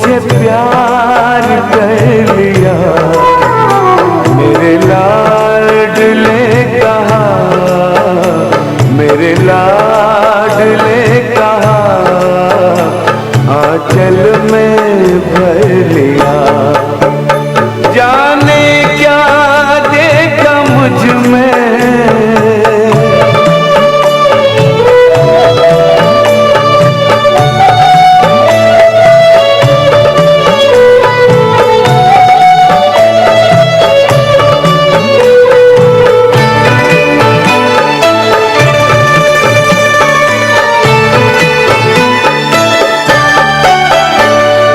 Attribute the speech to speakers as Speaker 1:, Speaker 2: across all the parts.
Speaker 1: मुझे प्यार कर लिया, मेरे लाडले कहा, मेरे लाडले कहा, आंचल में भर लिया। जाने क्या देखा मुझ में,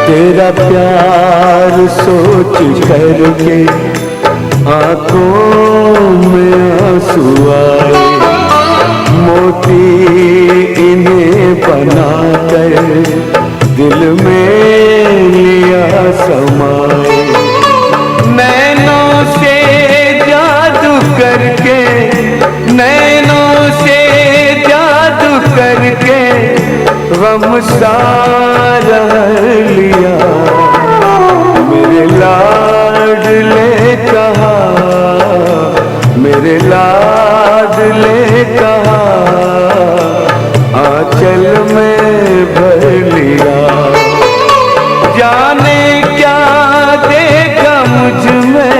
Speaker 1: तेरा प्यार सोच करके आंखों में आंसू आए, मोती इन्हें बनाकर दिल में लिया समाए। नैनों से जादू करके, नैनों से जादू करके गम सारा लिया। मेरे लाडले कहा, मेरे लाडले कहा, आंचल में भर लिया। जाने क्या देखा मुझ में,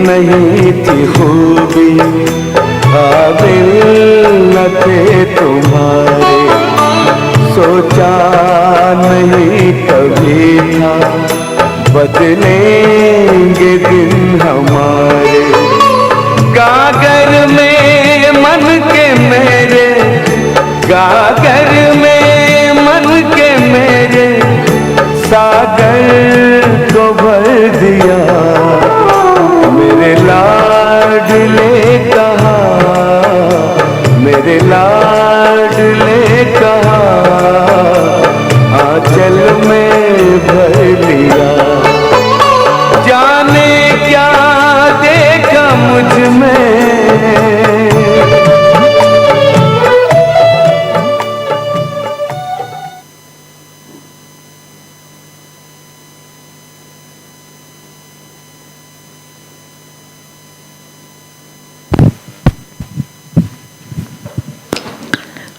Speaker 1: नहीं थी खूबी काबिल न थे तुम्हारे, सोचा नहीं कभी था बदलेंगे दिन हमारे। गागर में मन के मेरे, गागर में मन के मेरे, सागर को भर दिया। मेरे लाडले कहा, मेरे लाडले कहा, आंचल में भर लिया। जाने क्या देखा मुझ में,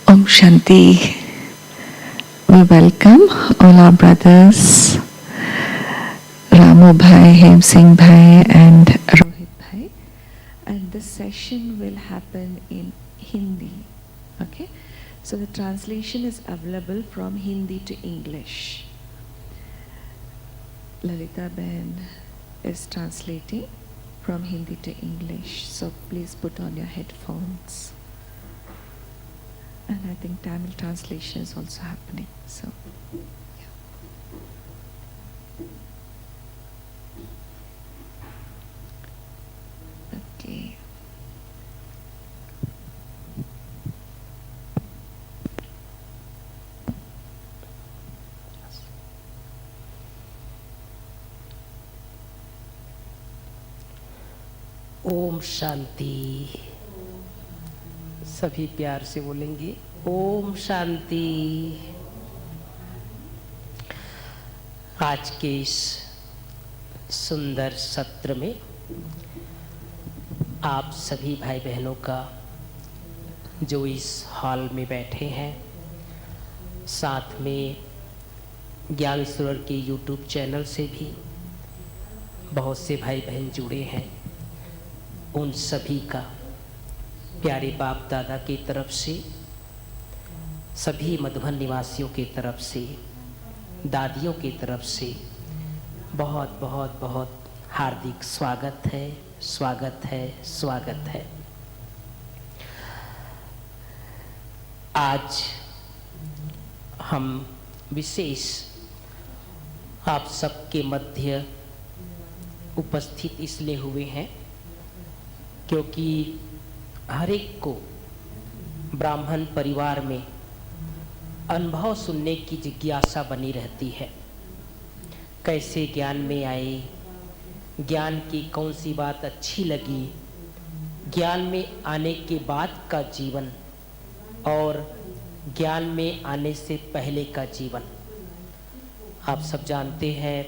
Speaker 2: Om Shanti. We welcome all our brothers, Ramu Bhai, Hem Singh Bhai and Rohit Bhai. And this session will happen in Hindi. Okay? So the translation is available from Hindi to English. Lalita Ben is translating from Hindi to English. So please put on your headphones. And I think Tamil translation is also happening. So, yeah. Okay.
Speaker 3: Om Shanti. सभी प्यार से बोलेंगे ओम शांति। आज के इस सुंदर सत्र में आप सभी भाई बहनों का जो इस हॉल में बैठे हैं, साथ में ज्ञान सरोवर के यूट्यूब चैनल से भी बहुत से भाई बहन जुड़े हैं, उन सभी का प्यारे बाप दादा की तरफ से, सभी मधुबन निवासियों की तरफ से, दादियों की तरफ से बहुत बहुत बहुत हार्दिक स्वागत है, स्वागत है, स्वागत है। आज हम विशेष आप सबके मध्य उपस्थित इसलिए हुए हैं क्योंकि हर एक को ब्राह्मण परिवार में अनुभव सुनने की जिज्ञासा बनी रहती है। कैसे ज्ञान में आए, ज्ञान की कौन सी बात अच्छी लगी, ज्ञान में आने के बाद का जीवन और ज्ञान में आने से पहले का जीवन। आप सब जानते हैं,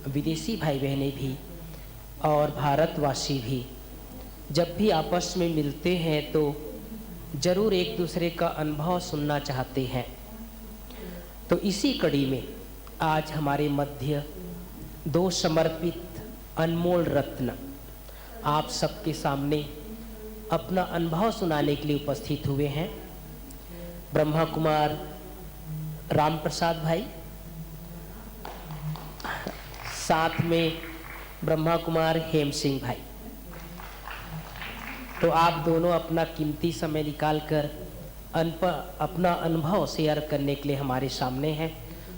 Speaker 3: विदेशी भाई बहनें भी और भारतवासी भी जब भी आपस में मिलते हैं तो ज़रूर एक दूसरे का अनुभव सुनना चाहते हैं। तो इसी कड़ी में आज हमारे मध्य दो समर्पित अनमोल रत्न आप सबके सामने अपना अनुभव सुनाने के लिए उपस्थित हुए हैं। ब्रह्मा कुमार राम प्रसाद भाई, साथ में ब्रह्मा कुमार हेम सिंह भाई। तो आप दोनों अपना कीमती समय निकालकर अपना अनुभव शेयर करने के लिए हमारे सामने हैं।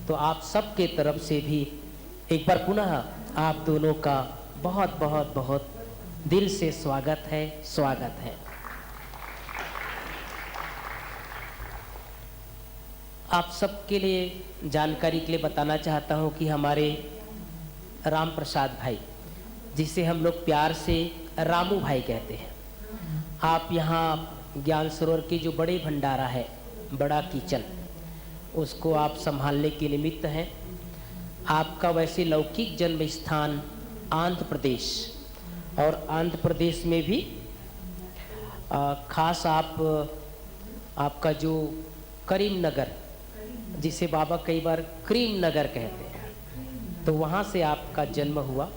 Speaker 3: तो आप सबके तरफ से भी एक बार पुनः आप दोनों का बहुत बहुत बहुत दिल से स्वागत है। आप सबके लिए जानकारी के लिए बताना चाहता हूं कि हमारे राम प्रसाद भाई, जिसे हम लोग प्यार से रामू भाई कहते हैं, आप यहाँ ज्ञान सरोवर की जो बड़े भंडारा है, बड़ा किचन, उसको आप संभालने के निमित्त हैं। आपका वैसे लौकिक जन्म स्थान आंध्र प्रदेश, और आंध्र प्रदेश में भी खास आपका जो करीम नगर, जिसे बाबा कई बार क्रीम नगर कहते हैं, तो वहाँ से आपका जन्म हुआ।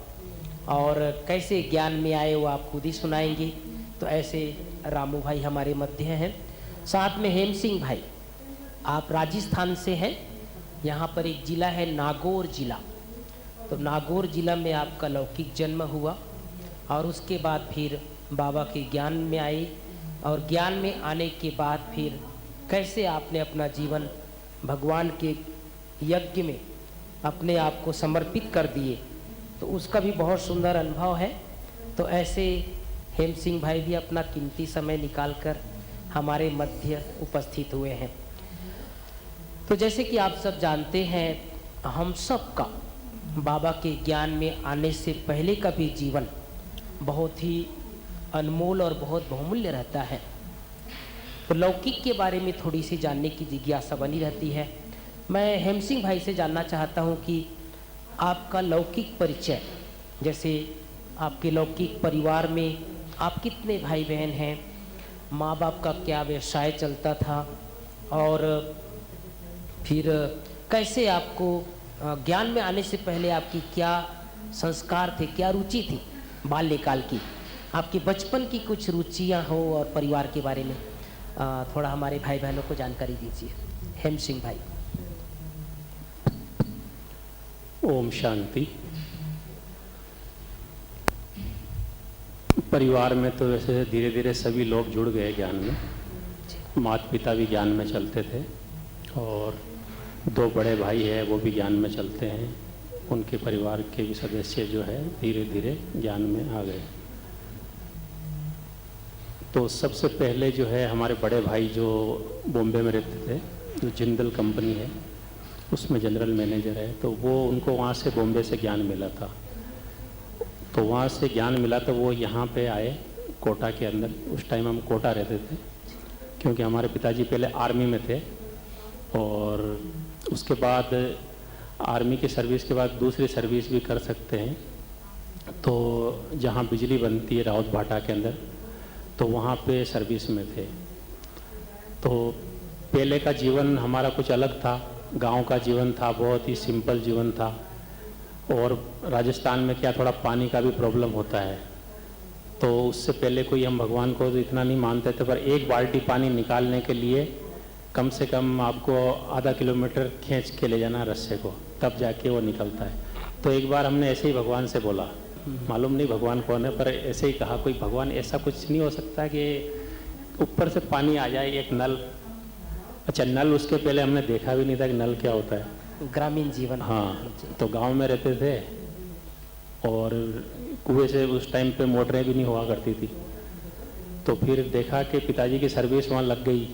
Speaker 3: और कैसे ज्ञान में आए वो आप खुद ही सुनाएंगे। तो ऐसे रामू भाई हमारे मध्य हैं। साथ में हेम सिंह भाई, आप राजस्थान से हैं। यहाँ पर एक ज़िला है नागौर ज़िला, तो नागौर ज़िला में आपका लौकिक जन्म हुआ और उसके बाद फिर बाबा के ज्ञान में आए, और ज्ञान में आने के बाद फिर कैसे आपने अपना जीवन भगवान के यज्ञ में अपने आप को समर्पित कर दिए, तो उसका भी बहुत सुंदर अनुभव है। तो ऐसे हेम सिंह भाई भी अपना कीमती समय निकालकर हमारे मध्य उपस्थित हुए हैं। तो जैसे कि आप सब जानते हैं, हम सब का बाबा के ज्ञान में आने से पहले का भी जीवन बहुत ही अनमोल और बहुत बहुमूल्य रहता है। तो लौकिक के बारे में थोड़ी सी जानने की जिज्ञासा बनी रहती है। मैं हेम सिंह भाई से जानना चाहता हूं कि आपका लौकिक परिचय, जैसे आपके लौकिक परिवार में आप कितने भाई बहन हैं, माँ बाप का क्या व्यवसाय चलता था, और फिर कैसे आपको ज्ञान में आने से पहले आपकी क्या संस्कार थे, क्या रुचि थी बाल्यकाल की, आपकी बचपन की कुछ रुचियां हो, और परिवार के बारे में थोड़ा हमारे भाई बहनों को जानकारी दीजिए। हेम सिंह भाई।
Speaker 4: ओम शांति। परिवार में तो वैसे धीरे धीरे सभी लोग जुड़ गए ज्ञान में। माता पिता भी ज्ञान में चलते थे, और दो बड़े भाई हैं वो भी ज्ञान में चलते हैं। उनके परिवार के भी सदस्य जो है धीरे धीरे ज्ञान में आ गए। तो सबसे पहले जो है हमारे बड़े भाई जो बॉम्बे में रहते थे, जो जिंदल कंपनी है उसमें जनरल मैनेजर है, तो वो उनको वहाँ से बॉम्बे से ज्ञान मिला था। तो वहाँ से ज्ञान मिला तो वो यहाँ पे आए कोटा के अंदर। उस टाइम हम कोटा रहते थे, क्योंकि हमारे पिताजी पहले आर्मी में थे, और उसके बाद आर्मी की सर्विस के बाद दूसरी सर्विस भी कर सकते हैं। तो जहाँ बिजली बनती है रावत भाटा के अंदर, तो वहाँ पे सर्विस में थे। तो पहले का जीवन हमारा कुछ अलग था, गांव का जीवन था, बहुत ही सिंपल जीवन था। और राजस्थान में क्या थोड़ा पानी का भी प्रॉब्लम होता है, तो उससे पहले कोई हम भगवान को तो इतना नहीं मानते थे, पर एक बाल्टी पानी निकालने के लिए कम से कम आपको आधा किलोमीटर खींच के ले जाना रस्से को, तब जाके वो निकलता है। तो एक बार हमने ऐसे ही भगवान से बोला, मालूम नहीं भगवान कौन है, पर ऐसे ही कहा कोई भगवान ऐसा कुछ नहीं हो सकता कि ऊपर से पानी आ जाए, एक नल। अच्छा, नल उसके पहले हमने देखा भी नहीं था कि नल क्या होता है।
Speaker 3: ग्रामीण जीवन।
Speaker 4: हाँ, तो गांव में रहते थे, और कुएं से उस टाइम पे मोटरें भी नहीं हुआ करती थी। तो फिर देखा कि पिताजी की सर्विस वहाँ लग गई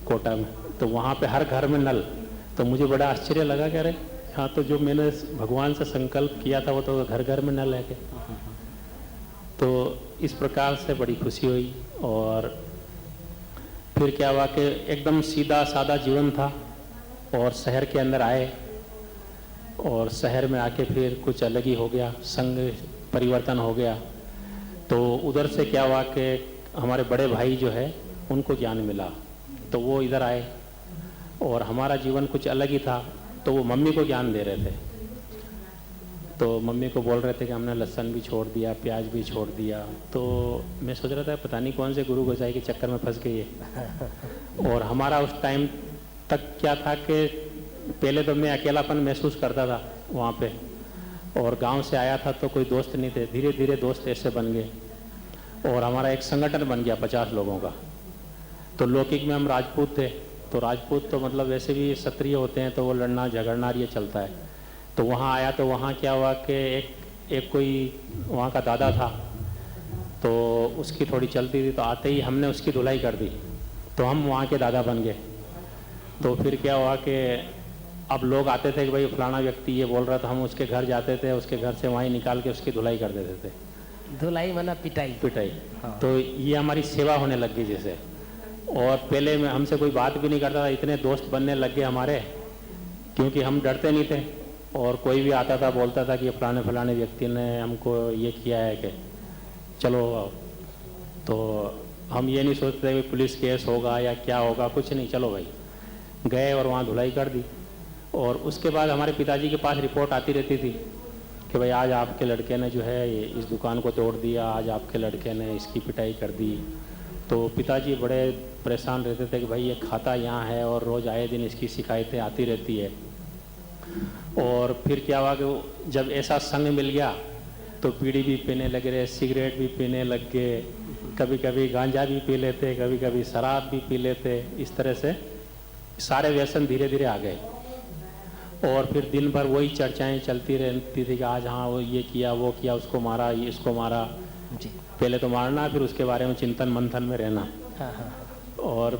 Speaker 4: कोटा में, तो वहाँ पे हर घर में नल। तो मुझे बड़ा आश्चर्य लगा कि अरे हाँ, तो जो मैंने भगवान से संकल्प किया था वो तो घर घर में नल है के। तो इस प्रकार से बड़ी खुशी हुई। और फिर क्या हुआ कि एकदम सीधा सादा जीवन था और शहर के अंदर आए, और शहर में आके फिर कुछ अलग ही हो गया, संग परिवर्तन हो गया। तो उधर से क्या हुआ कि हमारे बड़े भाई जो है उनको ज्ञान मिला, तो वो इधर आए और हमारा जीवन कुछ अलग ही था। तो वो मम्मी को ज्ञान दे रहे थे, तो मम्मी को बोल रहे थे कि हमने लहसुन भी छोड़ दिया, प्याज भी छोड़ दिया। तो मैं सोच रहा था पता नहीं कौन से गुरु गोसाई के चक्कर में फंस गई है। और हमारा उस टाइम तक क्या था कि पहले तो मैं अकेलापन महसूस करता था वहाँ पे, और गांव से आया था तो कोई दोस्त नहीं थे। धीरे धीरे दोस्त ऐसे बन गए और हमारा एक संगठन बन गया 50 लोगों का। तो लौकिक में हम राजपूत थे, तो राजपूत तो मतलब वैसे भी क्षत्रिय होते हैं, तो वो लड़ना झगड़ना ये चलता है। तो वहाँ आया तो वहाँ क्या हुआ कि एक कोई वहाँ का दादा था, तो उसकी थोड़ी चलती थी, तो आते ही हमने उसकी धुलाई कर दी, तो हम वहाँ के दादा बन गए। तो फिर क्या हुआ कि अब लोग आते थे कि भाई फलाना व्यक्ति ये बोल रहा था, हम उसके घर जाते थे, उसके घर से वहीं निकाल के उसकी धुलाई कर देते थे।
Speaker 3: धुलाई माना पिटाई।
Speaker 4: पिटाई।
Speaker 3: हाँ।
Speaker 4: तो ये हमारी सेवा होने लग गई जैसे। और पहले में हमसे कोई बात भी नहीं करता था, इतने दोस्त बनने लग गए हमारे, क्योंकि हम डरते नहीं थे। और कोई भी आता था बोलता था कि फलाने फलाने व्यक्ति ने हमको ये किया है कि चलो। तो हम ये नहीं सोचते कि पुलिस केस होगा या क्या होगा, कुछ नहीं, चलो भाई गए और वहाँ धुलाई कर दी। और उसके बाद हमारे पिताजी के पास रिपोर्ट आती रहती थी कि भाई आज आपके लड़के ने जो है इस दुकान को तोड़ दिया, आज आपके लड़के ने इसकी पिटाई कर दी। तो पिताजी बड़े परेशान रहते थे कि भाई ये खाता यहाँ है और रोज़ आए दिन इसकी शिकायतें आती रहती है। और फिर क्या हुआ कि जब ऐसा संग मिल गया तो बीड़ी भी पीने लगे रहे, सिगरेट भी पीने लग गए, कभी कभी गांजा भी पी लेते, कभी कभी शराब भी पी लेते। इस तरह से सारे व्यसन धीरे धीरे आ गए। और फिर दिन भर वही चर्चाएं चलती रहती थी कि आज हाँ वो ये किया, वो किया, उसको मारा, ये इसको मारा।
Speaker 3: जी।
Speaker 4: पहले तो मारना, फिर उसके बारे में चिंतन मंथन में रहना।
Speaker 3: हाँ हाँ।
Speaker 4: और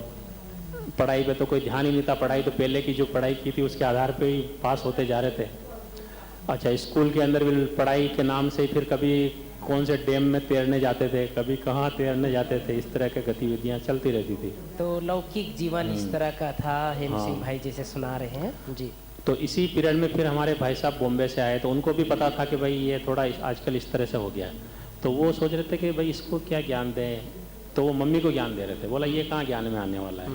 Speaker 4: पढ़ाई पे तो कोई ध्यान ही नहीं था। पढ़ाई तो पहले की जो पढ़ाई की थी उसके आधार पे ही पास होते जा रहे थे। अच्छा, स्कूल के अंदर भी पढ़ाई के नाम से फिर कभी कौन से डैम में तैरने जाते थे, कभी कहाँ तैरने जाते थे, इस तरह की गतिविधियाँ चलती रहती थी।
Speaker 3: तो लौकिक जीवन इस तरह का था, हेम सिंह
Speaker 4: हाँ।
Speaker 3: भाई जैसे सुना रहे हैं जी।
Speaker 4: तो इसी पीरियड में फिर हमारे भाई साहब बॉम्बे से आए, तो उनको भी पता था कि भाई ये थोड़ा आजकल इस तरह से हो गया है। तो वो सोच रहे थे कि भाई इसको क्या ज्ञान दें, तो वो मम्मी को ज्ञान दे रहे थे। बोला ये कहाँ ज्ञान में आने वाला है।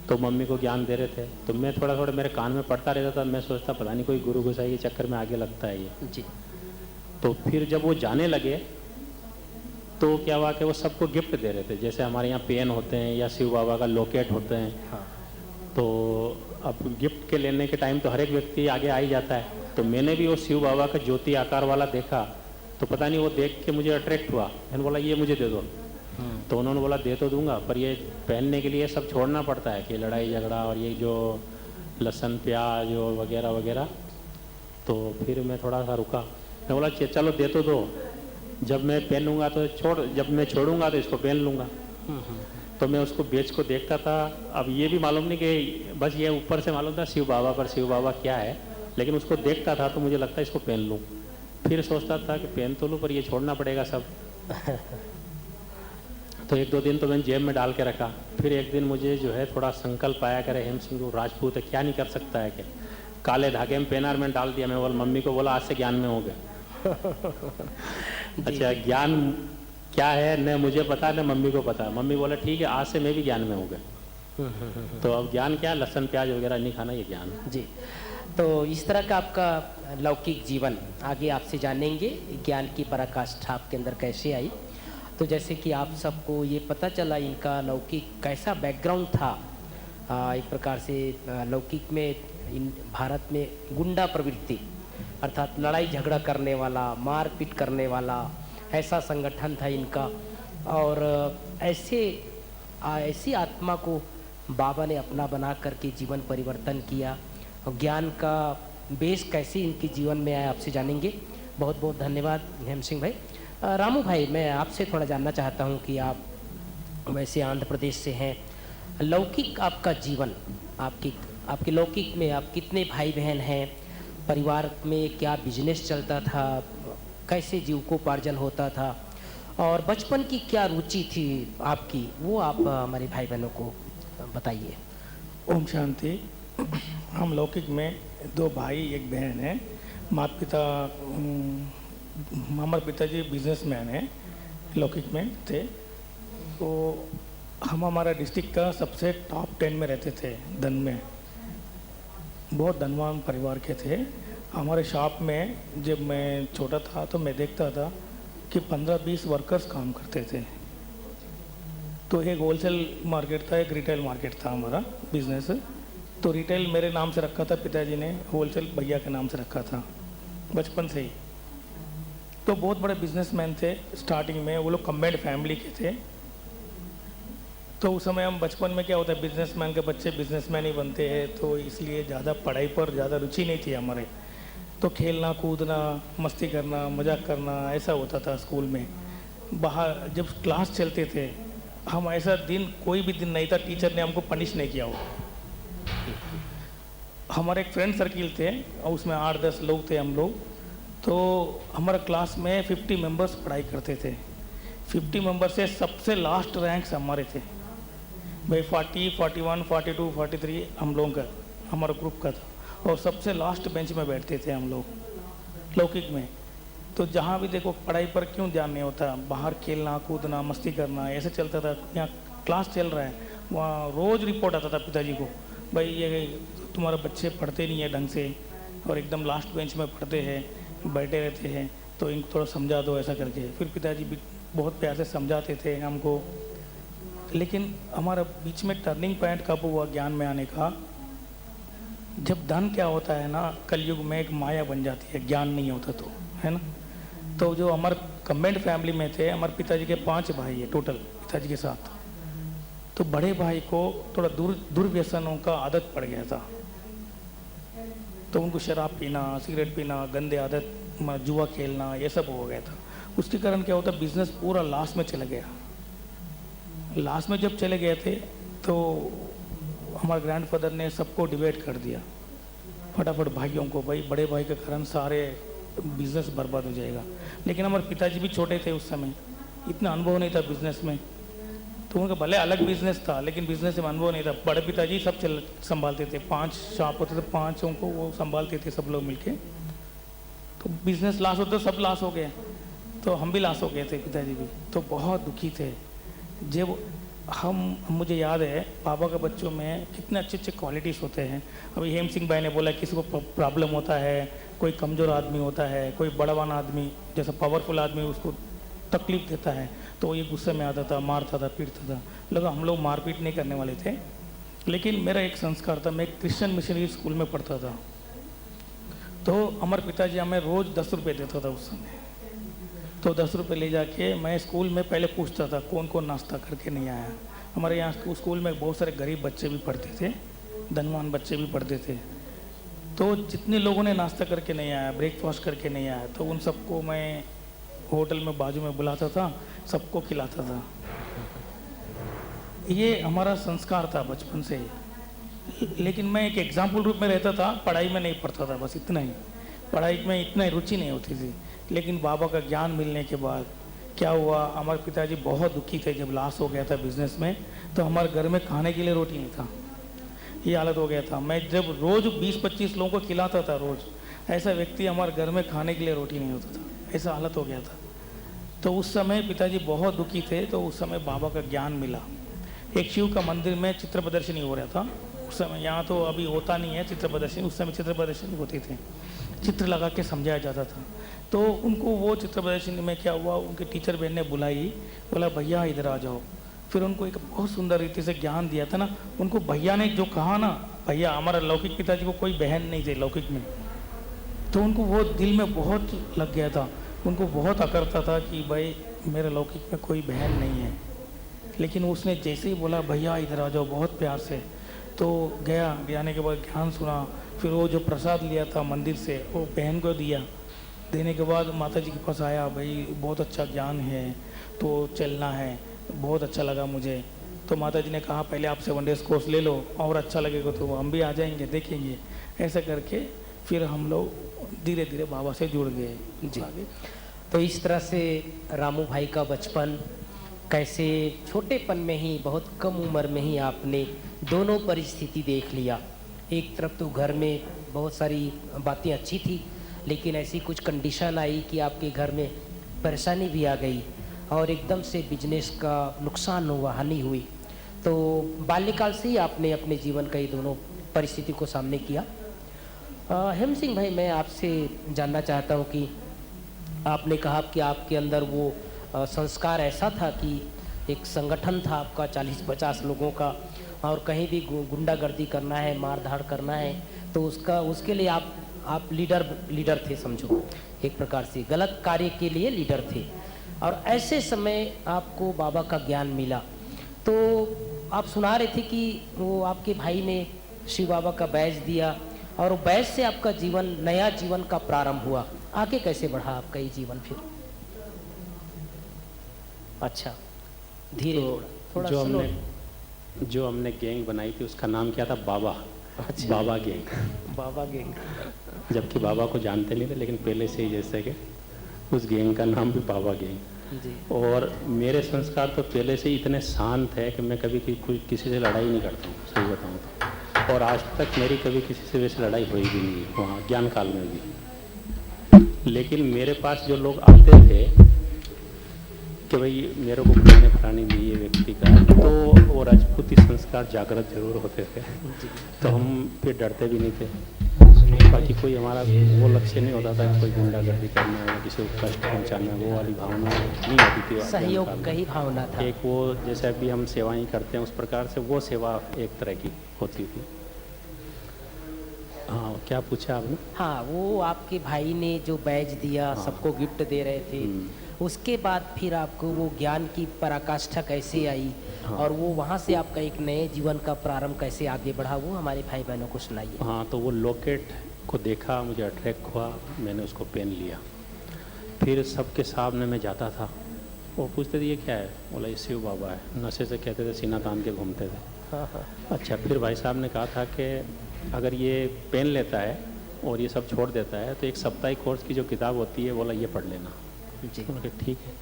Speaker 4: तो मम्मी को ज्ञान दे रहे थे, तो मैं थोड़ा थोड़ा मेरे कान में पड़ता रहता था। मैं सोचता पता नहीं कोई गुरु गोसाई के चक्कर में आगे लगता है ये
Speaker 3: जी।
Speaker 4: तो फिर जब वो जाने लगे तो क्या हुआ कि वो सबको गिफ्ट दे रहे थे। जैसे हमारे यहाँ पेन होते हैं या शिव बाबा का लॉकेट होते हैं।
Speaker 3: हाँ।
Speaker 4: तो अब गिफ्ट के लेने के टाइम तो हर एक व्यक्ति आगे आ ही जाता है। तो मैंने भी वो शिव बाबा का ज्योति आकार वाला देखा, तो पता नहीं वो देख के मुझे अट्रैक्ट हुआ। मैंने बोला ये मुझे दे दो। तो उन्होंने बोला दे तो दूंगा, पर ये पहनने के लिए सब छोड़ना पड़ता है कि लड़ाई झगड़ा और ये जो लहसुन प्याज और वगैरह वगैरह। तो फिर मैं थोड़ा सा रुका। मैं बोला चलो दे तो दो, जब मैं पहनूंगा तो जब मैं छोड़ूंगा तो इसको पहन लूँगा। तो मैं उसको बेच को देखता था। अब ये भी मालूम नहीं कि बस ये ऊपर से मालूम था शिव बाबा, पर शिव बाबा क्या है, लेकिन उसको देखता था तो मुझे लगता है इसको पहन लूँ। फिर सोचता था कि पहन तो लूँ पर ये छोड़ना पड़ेगा सब। तो एक दो दिन तो मैंने जेब में डाल के रखा। फिर एक दिन मुझे जो है थोड़ा संकल्प आया, करे हेम सिंह राजपूत है, क्या नहीं कर सकता है। कि काले धागे में पेनार में डाल दिया। मैं बोला मम्मी को बोला आज से ज्ञान में हो गए। अच्छा, ज्ञान क्या है न मुझे पता न मम्मी को पता। मम्मी बोला ठीक है आज से मैं भी ज्ञान में हो गए। तो अब ज्ञान क्या, लहसुन प्याज वगैरह नहीं खाना, ये ज्ञान
Speaker 3: जी। तो इस तरह का आपका लौकिक जीवन आगे आपसे जानेंगे, ज्ञान की पराकाष्ठा आपके अंदर कैसे आई। तो जैसे कि आप सबको ये पता चला इनका लौकिक कैसा बैकग्राउंड था। एक प्रकार से लौकिक में भारत में गुंडा प्रवृत्ति अर्थात लड़ाई झगड़ा करने वाला, मारपीट करने वाला ऐसा संगठन था इनका। और ऐसी आत्मा को बाबा ने अपना बना करके जीवन परिवर्तन किया। ज्ञान का बेस कैसे इनके जीवन में आया आपसे जानेंगे। बहुत बहुत धन्यवाद हेम सिंह भाई। रामू भाई, मैं आपसे थोड़ा जानना चाहता हूँ कि आप वैसे आंध्र प्रदेश से हैं, लौकिक आपका जीवन, आपके लौकिक में आप कितने भाई बहन हैं, परिवार में क्या बिजनेस चलता था, कैसे जीविकोपार्जन होता था, और बचपन की क्या रुचि थी आपकी, वो आप हमारे भाई बहनों को बताइए।
Speaker 5: ओम शांति। हम लौकिक में 2 भाई 1 बहन है। माता पिता, हमारे पिताजी बिजनेसमैन हैं, लौकिक में थे। तो हम हमारा डिस्ट्रिक्ट का सबसे टॉप 10 में रहते थे धन में, बहुत धनवान परिवार के थे। हमारे शॉप में जब मैं छोटा था तो मैं देखता था कि 15-20 वर्कर्स काम करते थे। तो एक होलसेल मार्केट था, एक रिटेल मार्केट था हमारा बिजनेस। तो रिटेल मेरे नाम से रखा था पिताजी ने, होलसेल भैया के नाम से रखा था बचपन से ही। तो बहुत बड़े बिजनेसमैन थे स्टार्टिंग में, वो लोग कंबाइंड फैमिली के थे। तो उस समय हम बचपन में क्या होता है, बिजनेसमैन के बच्चे बिजनेसमैन ही बनते हैं, तो इसलिए ज़्यादा पढ़ाई पर ज़्यादा रुचि नहीं थी हमारे। तो खेलना कूदना, मस्ती करना, मजाक करना, ऐसा होता था स्कूल में। बाहर जब क्लास चलते थे हम, ऐसा दिन कोई भी दिन नहीं था टीचर ने हमको पनिश नहीं किया हो। हमारे एक फ्रेंड सर्किल थे और उसमें 8-10 लोग थे हम लोग। तो हमारा क्लास में 50 मेंबर्स पढ़ाई करते थे। 50 मेंबर से सबसे लास्ट रैंक्स हमारे थे भाई, 40, 41, 42, 43 हम लोगों का, हमारा ग्रुप का था। और सबसे लास्ट बेंच में बैठते थे हम लोग लौकिक में। तो जहाँ भी देखो पढ़ाई पर क्यों ध्यान नहीं होता, बाहर खेलना कूदना मस्ती करना ऐसे चलता था। यहाँ क्लास चल रहा है, वहाँ रोज़ रिपोर्ट आता था पिताजी को, भाई ये तुम्हारे बच्चे पढ़ते नहीं है ढंग से और एकदम लास्ट बेंच में पढ़ते हैं, बैठे रहते हैं, तो इनको थोड़ा समझा दो ऐसा करके। फिर पिताजी भी बहुत प्यार से समझाते थे हमको। लेकिन हमारा बीच में टर्निंग पॉइंट कब हुआ ज्ञान में आने का, जब धन क्या होता है ना, कलयुग में एक माया बन जाती है, ज्ञान नहीं होता तो, है ना। तो जो हमारे कंबाइंड फैमिली में थे, हमारे पिताजी के 5 भाई है टोटल पिताजी के साथ। तो बड़े भाई को थोड़ा दुर्व्यसनों का आदत पड़ गया था। तो उनको शराब पीना, सिगरेट पीना, गंदे आदत, जुआ खेलना, ये सब हो गया था। उसके कारण क्या होता, बिजनेस पूरा लॉस में चला गया। लास्ट में जब चले गए थे तो हमारे ग्रैंडफादर ने सबको डिवाइड कर दिया फटाफट भाइयों को, भाई बड़े भाई के कारण सारे बिजनेस बर्बाद हो जाएगा। लेकिन हमारे पिताजी भी छोटे थे उस समय, इतना अनुभव नहीं था बिजनेस में। तो उनका भले अलग बिजनेस था लेकिन बिजनेस में अनुभव नहीं था। बड़े पिताजी सब संभालते थे, 5 शॉप होते थे, 5 को वो संभालते थे सब लोग मिलके। तो बिजनेस लॉस होता, सब लॉस हो गए, तो हम भी लॉस हो गए थे, पिताजी भी। तो बहुत दुखी थे। जब मुझे याद है पापा के बच्चों में कितने अच्छे अच्छे क्वालिटीज़ होते हैं। अभी हेम सिंह भाई ने बोला किसी को प्रॉब्लम होता है, कोई कमज़ोर आदमी होता है, कोई बड़वान आदमी जैसा पावरफुल आदमी उसको तकलीफ़ देता है तो ये गुस्से में आता था, मारता था, पीटता था। लगा हम लोग मारपीट नहीं करने वाले थे, लेकिन मेरा एक संस्कार था, मैं क्रिश्चियन मिशनरी स्कूल में पढ़ता था। तो हमारे पिताजी हमें रोज़ 10 रुपये देता था उस समय। तो 10 रुपये ले जाके मैं स्कूल में पहले पूछता था कौन कौन नाश्ता करके नहीं आया। हमारे यहाँ स्कूल में बहुत सारे गरीब बच्चे भी पढ़ते थे, धनवान बच्चे भी पढ़ते थे। तो जितने लोगों ने नाश्ता करके नहीं आया, ब्रेकफास्ट करके नहीं आया, तो उन सबको मैं होटल में बाजू में बुलाता था, सबको खिलाता था। ये हमारा संस्कार था बचपन से ही। लेकिन मैं एक एग्जाम्पल रूप में रहता था, पढ़ाई में नहीं पढ़ता था, बस इतना ही। पढ़ाई में इतना रुचि नहीं होती थी। लेकिन बाबा का ज्ञान मिलने के बाद क्या हुआ, हमारे पिताजी बहुत दुखी थे जब लॉस हो गया था बिजनेस में। तो हमारे घर में खाने के लिए रोटी नहीं था, ये हालत हो गया था। मैं जब रोज़ 20-25 लोगों को खिलाता था रोज़, ऐसा व्यक्ति हमारे घर में खाने के लिए रोटी नहीं होता था, ऐसा हालत हो गया था। तो उस समय पिताजी बहुत दुखी थे। तो उस समय बाबा का ज्ञान मिला। एक शिव का मंदिर में चित्र प्रदर्शनी हो रहा था उस समय। यहाँ तो अभी होता नहीं है चित्र प्रदर्शनी, उस समय चित्र प्रदर्शनी होती थी, चित्र लगा के समझाया जाता था। तो उनको वो चित्र प्रदर्शनी में क्या हुआ, उनके टीचर बहन ने बुलाई, बोला भैया इधर आ जाओ। फिर उनको एक बहुत सुंदर रीति से ज्ञान दिया था ना। उनको भैया ने जो कहा ना, भैया, हमारा लौकिक पिताजी को कोई बहन नहीं थे लौकिक में, तो उनको वो दिल में बहुत लग गया था। उनको बहुत अकड़ता था कि भाई मेरे लौकिक में कोई बहन नहीं है। लेकिन उसने जैसे ही बोला भैया इधर आ जाओ बहुत प्यार से, तो गया। जाने के बाद ज्ञान सुना। फिर वो जो प्रसाद लिया था मंदिर से वो बहन को दिया। देने के बाद माता जी के पास आया, भाई बहुत अच्छा ज्ञान है तो चलना है, बहुत अच्छा लगा मुझे। तो माता जी ने कहा पहले आप 7 डेज़ कोर्स ले लो और अच्छा लगेगा तो हम भी आ जाएंगे, देखेंगे। ऐसा करके फिर हम लोग धीरे धीरे बाबा से जुड़ गए जी।
Speaker 3: तो इस तरह से रामू भाई का बचपन कैसे छोटेपन में ही, बहुत कम उम्र में ही आपने दोनों परिस्थिति देख लिया। एक तरफ तो घर में बहुत सारी बातें अच्छी थी, लेकिन ऐसी कुछ कंडीशन आई कि आपके घर में परेशानी भी आ गई और एकदम से बिजनेस का नुकसान हुआ, हानि हुई। तो बाल्यकाल से ही आपने अपने जीवन का ये दोनों परिस्थिति को सामने किया। हेम सिंह भाई, मैं आपसे जानना चाहता हूँ कि आपने कहा कि आपके अंदर वो संस्कार ऐसा था कि एक संगठन था आपका 40-50 लोगों का, और कहीं भी गुंडागर्दी करना है, मार धाड़ करना है तो उसके लिए आप लीडर थे, समझो एक प्रकार से गलत कार्य के लिए लीडर थे। और ऐसे समय आपको बाबा का ज्ञान मिला, तो आप सुना रहे थे कि वो आपके भाई ने शिव बाबा का बैच दिया और वो बैच से आपका जीवन, नया जीवन का प्रारंभ हुआ। आगे कैसे बढ़ा आपका ये जीवन फिर? अच्छा, धीरे थोड़ा
Speaker 4: जो हमने गैंग बनाई थी उसका नाम क्या था? बाबा। अच्छा। बाबा गैंग।
Speaker 3: बाबा गैंग।
Speaker 4: जबकि बाबा को जानते नहीं थे, लेकिन पहले से ही जैसे कि उस गैंग का नाम भी बाबा गैंग जी। और मेरे संस्कार तो पहले से ही इतने शांत है कि मैं कभी किसी से लड़ाई नहीं करता हूँ, सही बताऊँ तो। और आज तक मेरी कभी किसी से वैसे लड़ाई हुई भी नहीं है, वहाँ ज्ञान काल में भी। लेकिन मेरे पास जो लोग आते थे कि भाई मेरे को पुराने प्राणी दिए व्यक्ति का, तो वो राजपूती संस्कार जागृत जरूर होते थे, तो हम फिर डरते भी नहीं थे। बाकी कोई हमारा वो लक्ष्य नहीं होता था कि कोई गुंडागर्दी करना है, किसी को कष्ट पहुँचाना, वो वाली भावना नहीं होती थी।
Speaker 3: सहयोग का ही भावना था।
Speaker 4: एक वो जैसे अभी हम सेवाएं करते हैं उस प्रकार से वो सेवा एक तरह की होती थी। हाँ, क्या पूछा आपने?
Speaker 3: हाँ, वो आपके भाई ने जो बैच दिया, हाँ, सबको गिफ्ट दे रहे थे, उसके बाद फिर आपको वो ज्ञान की पराकाष्ठा कैसे आई, हाँ, और वो वहाँ से आपका एक नए जीवन का प्रारंभ कैसे आगे बढ़ा, वो हमारे भाई बहनों को सुनाइए।
Speaker 4: हाँ, तो वो लॉकेट को देखा, मुझे अट्रैक्ट हुआ, मैंने उसको पहन लिया। फिर सबके सामने मैं जाता था, वो पूछते थे ये क्या है? बोला ये शिव बाबा है। नशे से कहते थे, सीना तान के घूमते थे।
Speaker 3: हाँ हाँ। अच्छा,
Speaker 4: फिर भाई साहब ने कहा था कि अगर ये पहन लेता है और ये सब छोड़ देता है तो एक साप्ताहिक कोर्स की जो किताब होती है, बोला ये पढ़ लेना जी। ठीक है।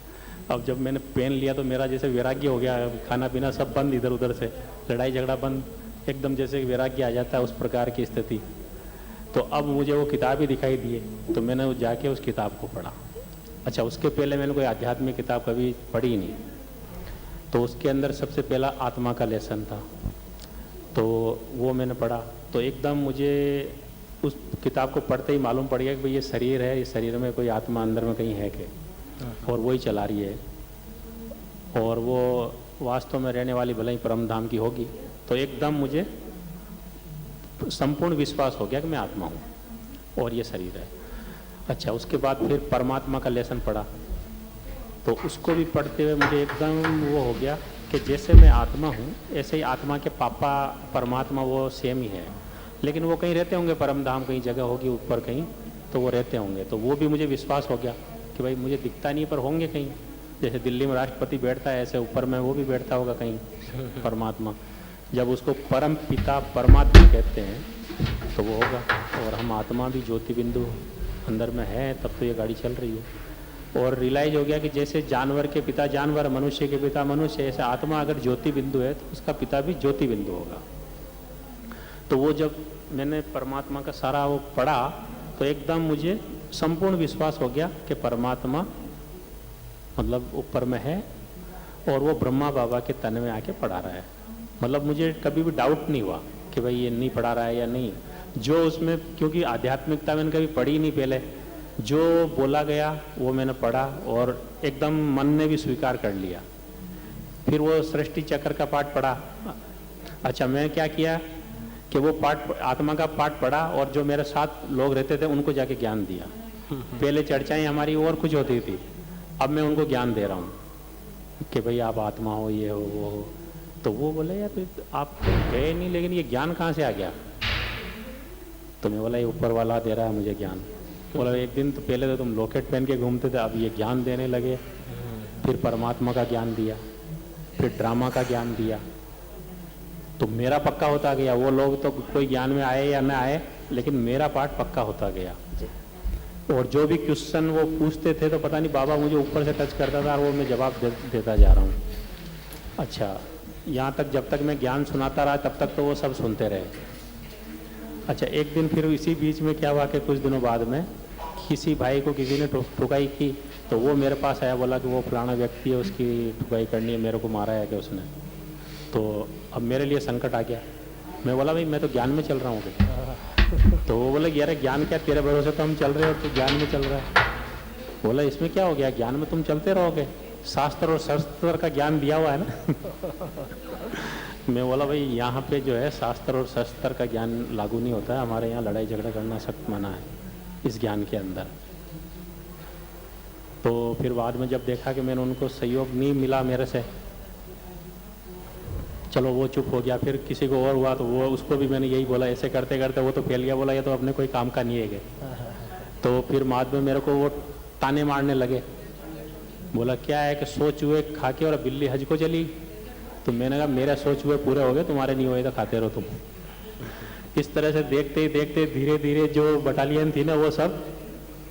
Speaker 4: अब जब मैंने पहन लिया तो मेरा जैसे वैराग्य हो गया, खाना पीना सब बंद, इधर उधर से लड़ाई झगड़ा बंद, एकदम जैसे वैराग्य आ जाता है उस प्रकार की स्थिति। तो अब मुझे वो किताब ही दिखाई दिए, तो मैंने जाके उस किताब को पढ़ा। अच्छा, उसके पहले मैंने कोई आध्यात्मिक किताब कभी पढ़ी नहीं, तो उसके अंदर सबसे पहला आत्मा का लेसन था, तो वो मैंने पढ़ा। तो एकदम मुझे उस किताब को पढ़ते ही मालूम पड़ गया कि भाई ये शरीर है, इस शरीर में कोई आत्मा अंदर में कहीं है कि, और वही चला रही है, और वो वास्तव में रहने वाली भले ही परम धाम की होगी। तो एकदम मुझे संपूर्ण विश्वास हो गया कि मैं आत्मा हूँ और ये शरीर है। अच्छा, उसके बाद फिर परमात्मा का लेसन पढ़ा, तो उसको भी पढ़ते हुए मुझे एकदम वो हो गया कि जैसे मैं आत्मा हूँ ऐसे ही आत्मा के पापा परमात्मा वो सेम ही है, लेकिन वो कहीं रहते होंगे, परम धाम कहीं जगह होगी ऊपर कहीं, तो वो रहते होंगे। तो वो भी मुझे विश्वास हो गया कि भाई मुझे दिखता नहीं पर होंगे कहीं, जैसे दिल्ली में राष्ट्रपति बैठता है ऐसे ऊपर में वो भी बैठता होगा कहीं परमात्मा। जब उसको परम पिता परमात्मा कहते हैं तो वो होगा। और हम आत्मा भी ज्योति बिंदु अंदर में है, तब तो ये गाड़ी चल रही है। और रियलाइज हो गया कि जैसे जानवर के पिता जानवर, मनुष्य के पिता मनुष्य, ऐसे आत्मा अगर ज्योति बिंदु है तो उसका पिता भी ज्योति बिंदु होगा। तो वो जब मैंने परमात्मा का सारा वो पढ़ा तो एकदम मुझे संपूर्ण विश्वास हो गया कि परमात्मा मतलब ऊपर में है और वो ब्रह्मा बाबा के तन में आके पढ़ा रहा है। मतलब मुझे कभी भी डाउट नहीं हुआ कि भाई ये नहीं पढ़ा रहा है या नहीं। जो उसमें, क्योंकि आध्यात्मिकता मैंने कभी पढ़ी नहीं पहले, जो बोला गया वो मैंने पढ़ा और एकदम मन ने भी स्वीकार कर लिया। फिर वो सृष्टि चक्र का पाठ पढ़ा। अच्छा, मैं क्या किया कि वो पाठ, आत्मा का पाठ पढ़ा और जो मेरे साथ लोग रहते थे उनको जाके ज्ञान दिया। पहले चर्चाएं हमारी और कुछ होती थी, अब मैं उनको ज्ञान दे रहा हूँ कि भाई आप आत्मा हो, ये हो वो हो। तो वो बोले यार तो आप तो गए नहीं, लेकिन ये ज्ञान कहाँ से आ गया? तो मैं बोला ये ऊपर वाला दे रहा है मुझे ज्ञान। बोला एक दिन तो पहले तो तुम लॉकेट पहन के घूमते थे, अब ये ज्ञान देने लगे। फिर परमात्मा का ज्ञान दिया, फिर ड्रामा का ज्ञान दिया, तो मेरा पक्का होता गया। वो लोग तो कोई ज्ञान में आए या ना आए, लेकिन मेरा पार्ट पक्का होता गया। और जो भी क्वेश्चन वो पूछते थे तो पता नहीं बाबा मुझे ऊपर से टच करता था और वो मैं जवाब देता जा रहा हूँ। अच्छा, यहाँ तक जब तक मैं ज्ञान सुनाता रहा तब तक तो वो सब सुनते रहे। अच्छा, एक दिन फिर इसी बीच में क्या हुआ कि कुछ दिनों बाद में किसी भाई को किसी ने ठुकाई की, तो वो मेरे पास आया, बोला कि वो फलाना व्यक्ति है, उसकी ठुकाई करनी है, मेरे को मारा है कि उसने। तो अब मेरे लिए संकट आ गया। मैं बोला भाई मैं तो ज्ञान में चल रहा हूँ। तो वो बोला यार ज्ञान क्या, तेरे भरोसे तो हम चल रहे हो, तो ज्ञान में चल रहा है। बोला इसमें क्या हो गया, ज्ञान में तुम चलते रहोगे, शास्त्र और शस्त्र का ज्ञान दिया हुआ है ना। मैं बोला भाई यहाँ पे जो है शास्त्र और शस्त्र का ज्ञान लागू नहीं होता है, हमारे यहाँ लड़ाई झगड़ा करना सख्त मना है इस ज्ञान के अंदर। तो फिर बाद में जब देखा कि मैंने उनको सहयोग नहीं मिला मेरे से, चलो वो चुप हो गया। फिर किसी को और हुआ तो वो उसको भी मैंने यही बोला, ऐसे करते करते वो तो फैल गया। बोला ये तो अपने कोई काम का नहीं है। तो फिर बाद में मेरे को वो ताने मारने लगे, बोला क्या है कि सो चूहे खा के और बिल्ली हज को चली। तो मैंने कहा मेरे 100 चूहे पूरे हो गए, तुम्हारे नहीं हुए तो खाते रहो तुम। इस तरह से देखते ही देखते धीरे धीरे जो बटालियन थी ना वो सब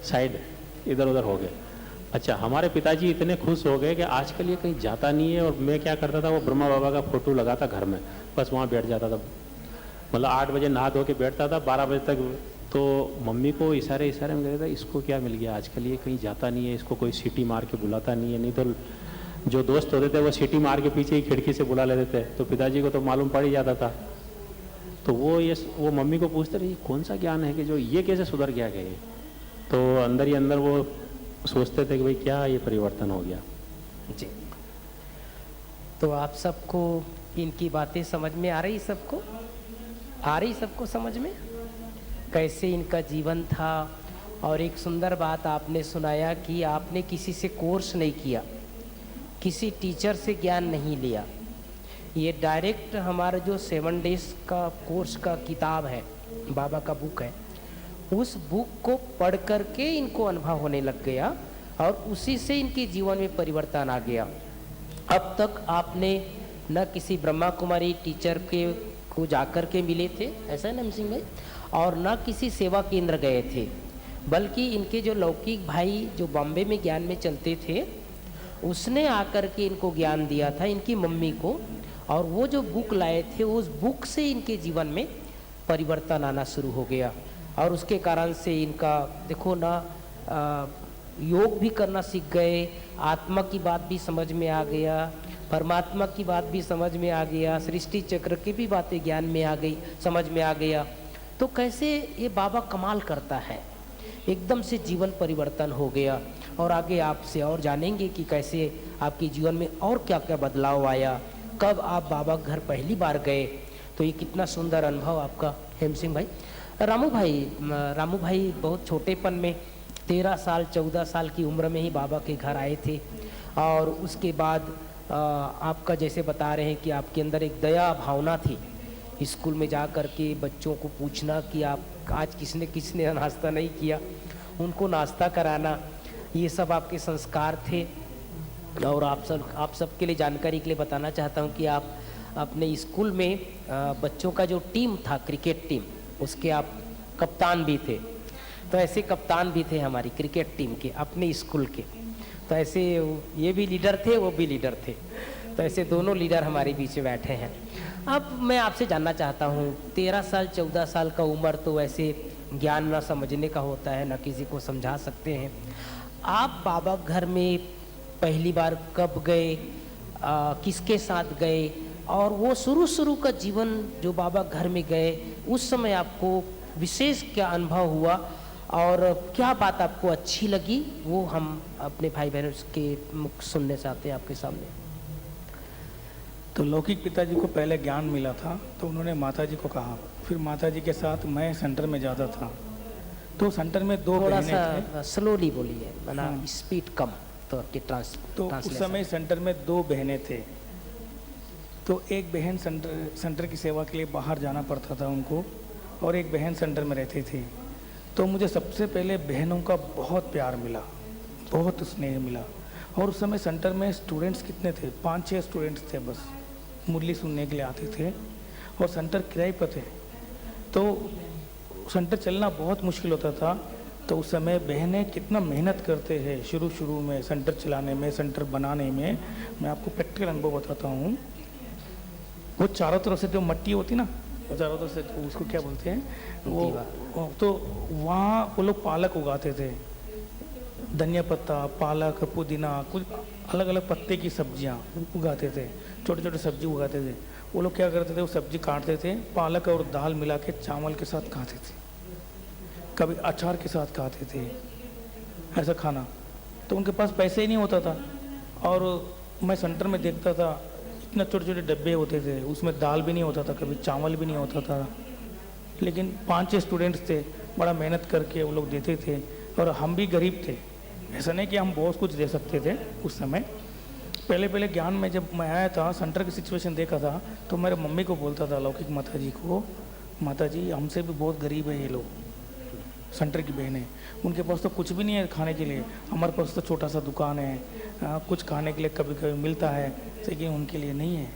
Speaker 4: साइड इधर उधर हो गए। अच्छा, हमारे पिताजी इतने खुश हो गए कि आजकल ये कहीं जाता नहीं है। और मैं क्या करता था, वो ब्रह्मा बाबा का फोटो लगाता घर में, बस वहाँ बैठ जाता था। मतलब 8 बजे नहा धो के बैठता था, 12 बजे तक। तो मम्मी को इशारे इशारे में कहता था इसको क्या मिल गया आजकल, ये कहीं जाता नहीं है, इसको कोई सीटी मार के बुलाता नहीं है। नहीं तो जो दोस्त होते थे वो सीटी मार के पीछे ही खिड़की से बुला लेते थे, तो पिताजी को तो मालूम पड़ ही जाता था। तो वो मम्मी को पूछते रहे कौन सा ज्ञान है कि जो ये कैसे सुधर गया गए। तो अंदर ही अंदर वो सोचते थे कि भाई क्या ये परिवर्तन हो गया।
Speaker 3: जी, तो आप सबको इनकी बातें समझ में आ रही, सबको आ रही, सबको समझ में कैसे इनका जीवन था। और एक सुंदर बात आपने सुनाया कि आपने किसी से कोर्स नहीं किया, किसी टीचर से ज्ञान नहीं लिया, ये डायरेक्ट हमारा जो 7 डेज का कोर्स का किताब है, बाबा का बुक है, उस बुक को पढ़ करके इनको अनुभव होने लग गया और उसी से इनके जीवन में परिवर्तन आ गया। अब तक आपने न किसी ब्रह्मा कुमारी टीचर के को जाकर के मिले थे, ऐसा है ना सिंह भाई, और न किसी सेवा केंद्र गए थे, बल्कि इनके जो लौकिक भाई जो बॉम्बे में ज्ञान में चलते थे उसने आकर के इनको ज्ञान दिया था, इनकी मम्मी को। और वो जो बुक लाए थे उस बुक से इनके जीवन में परिवर्तन आना शुरू हो गया। और उसके कारण से इनका देखो ना योग भी करना सीख गए, आत्मा की बात भी समझ में आ गया, परमात्मा की बात भी समझ में आ गया, सृष्टि चक्र की भी बातें ज्ञान में आ गई, समझ में आ गया। तो कैसे ये बाबा कमाल करता है, एकदम से जीवन परिवर्तन हो गया। और आगे आपसे और जानेंगे कि कैसे आपके जीवन में और क्या क्या बदलाव आया, कब आप बाबा घर पहली बार गए। तो ये कितना सुंदर अनुभव आपका हेम सिंह भाई। रामू भाई बहुत छोटेपन में 13 साल 14 साल की उम्र में ही बाबा के घर आए थे। और उसके बाद आपका जैसे बता रहे हैं कि आपके अंदर एक दया भावना थी, स्कूल में जा कर के बच्चों को पूछना कि आप आज किसने नाश्ता नहीं किया, उनको नाश्ता कराना, ये सब आपके संस्कार थे। और आप सबके लिए जानकारी के लिए बताना चाहता हूँ कि आप अपने स्कूल में बच्चों का जो टीम था, क्रिकेट टीम, उसके आप कप्तान भी थे। तो ऐसे कप्तान भी थे हमारी क्रिकेट टीम के अपने स्कूल के। तो ऐसे ये भी लीडर थे, वो भी लीडर थे। तो ऐसे दोनों लीडर हमारे बीच में बैठे हैं। अब मैं आपसे जानना चाहता हूँ, 13 साल 14 साल का उम्र तो वैसे ज्ञान ना समझने का होता है, ना किसी को समझा सकते हैं। आप बाबा घर में पहली बार कब गए, किसके साथ गए, और वो शुरू का जीवन जो बाबा घर में गए उस समय आपको विशेष क्या अनुभव हुआ और क्या बात आपको अच्छी लगी, वो हम अपने भाई बहनों के मुख सुनने चाहते हैं आपके सामने।
Speaker 5: तो लौकिक पिताजी को पहले ज्ञान मिला था, तो उन्होंने माताजी को कहा। फिर माताजी के साथ मैं सेंटर में ज़्यादा था। तो सेंटर में 2
Speaker 3: थोड़ा
Speaker 5: बहनें
Speaker 3: सा स्लोली बोलिए, माना स्पीड कम तो आपके
Speaker 5: तो उस समय सेंटर में 2 बहनें थे। तो एक बहन सेंटर की सेवा के लिए बाहर जाना पड़ता था उनको, और एक बहन सेंटर में रहती थी। तो मुझे सबसे पहले बहनों का बहुत प्यार मिला, बहुत स्नेह मिला। और उस समय सेंटर में स्टूडेंट्स कितने थे, 5-6 स्टूडेंट्स थे बस, मुरली सुनने के लिए आते थे और सेंटर किराए पर थे। तो सेंटर चलना बहुत मुश्किल होता था। तो उस समय बहनें कितना मेहनत करते हैं शुरू में सेंटर चलाने में, सेंटर बनाने में। मैं आपको प्रैक्टिकल अनुभव बताता हूँ। वो चारों तरफ से जो मट्टी होती ना, वो चारों तरफ से, तो उसको क्या बोलते हैं वो, तो वहाँ वो लोग पालक उगाते थे, धनिया पत्ता, पालक, पुदीना, कुछ अलग अलग पत्ते की सब्जियाँ उगाते थे, छोटे छोटे सब्जी उगाते थे। वो लोग क्या करते थे, वो सब्जी काटते थे, पालक और दाल मिला के चावल के साथ खाते थे, कभी अचार के साथ खाते थे, ऐसा खाना। तो उनके पास पैसे ही नहीं होता था। और मैं सेंटर में देखता था, इतना छोटे छोटे डब्बे होते थे, उसमें दाल भी नहीं होता था, कभी चावल भी नहीं होता था। लेकिन 5-6 स्टूडेंट्स थे, बड़ा मेहनत करके वो लोग देते थे। और हम भी गरीब थे, ऐसा नहीं कि हम बहुत कुछ दे सकते थे उस समय। पहले ज्ञान में जब मैं आया था, सेंटर की सिचुएशन देखा था, तो मेरे मम्मी को बोलता था, लौकिक माता जी को, माता जी हमसे भी बहुत गरीब है ये लोग, सेंटर की बहनें, उनके पास तो कुछ भी नहीं है खाने के लिए, हमारे पास तो छोटा सा दुकान है, कुछ खाने के लिए कभी कभी मिलता है, लेकिन उनके लिए नहीं है,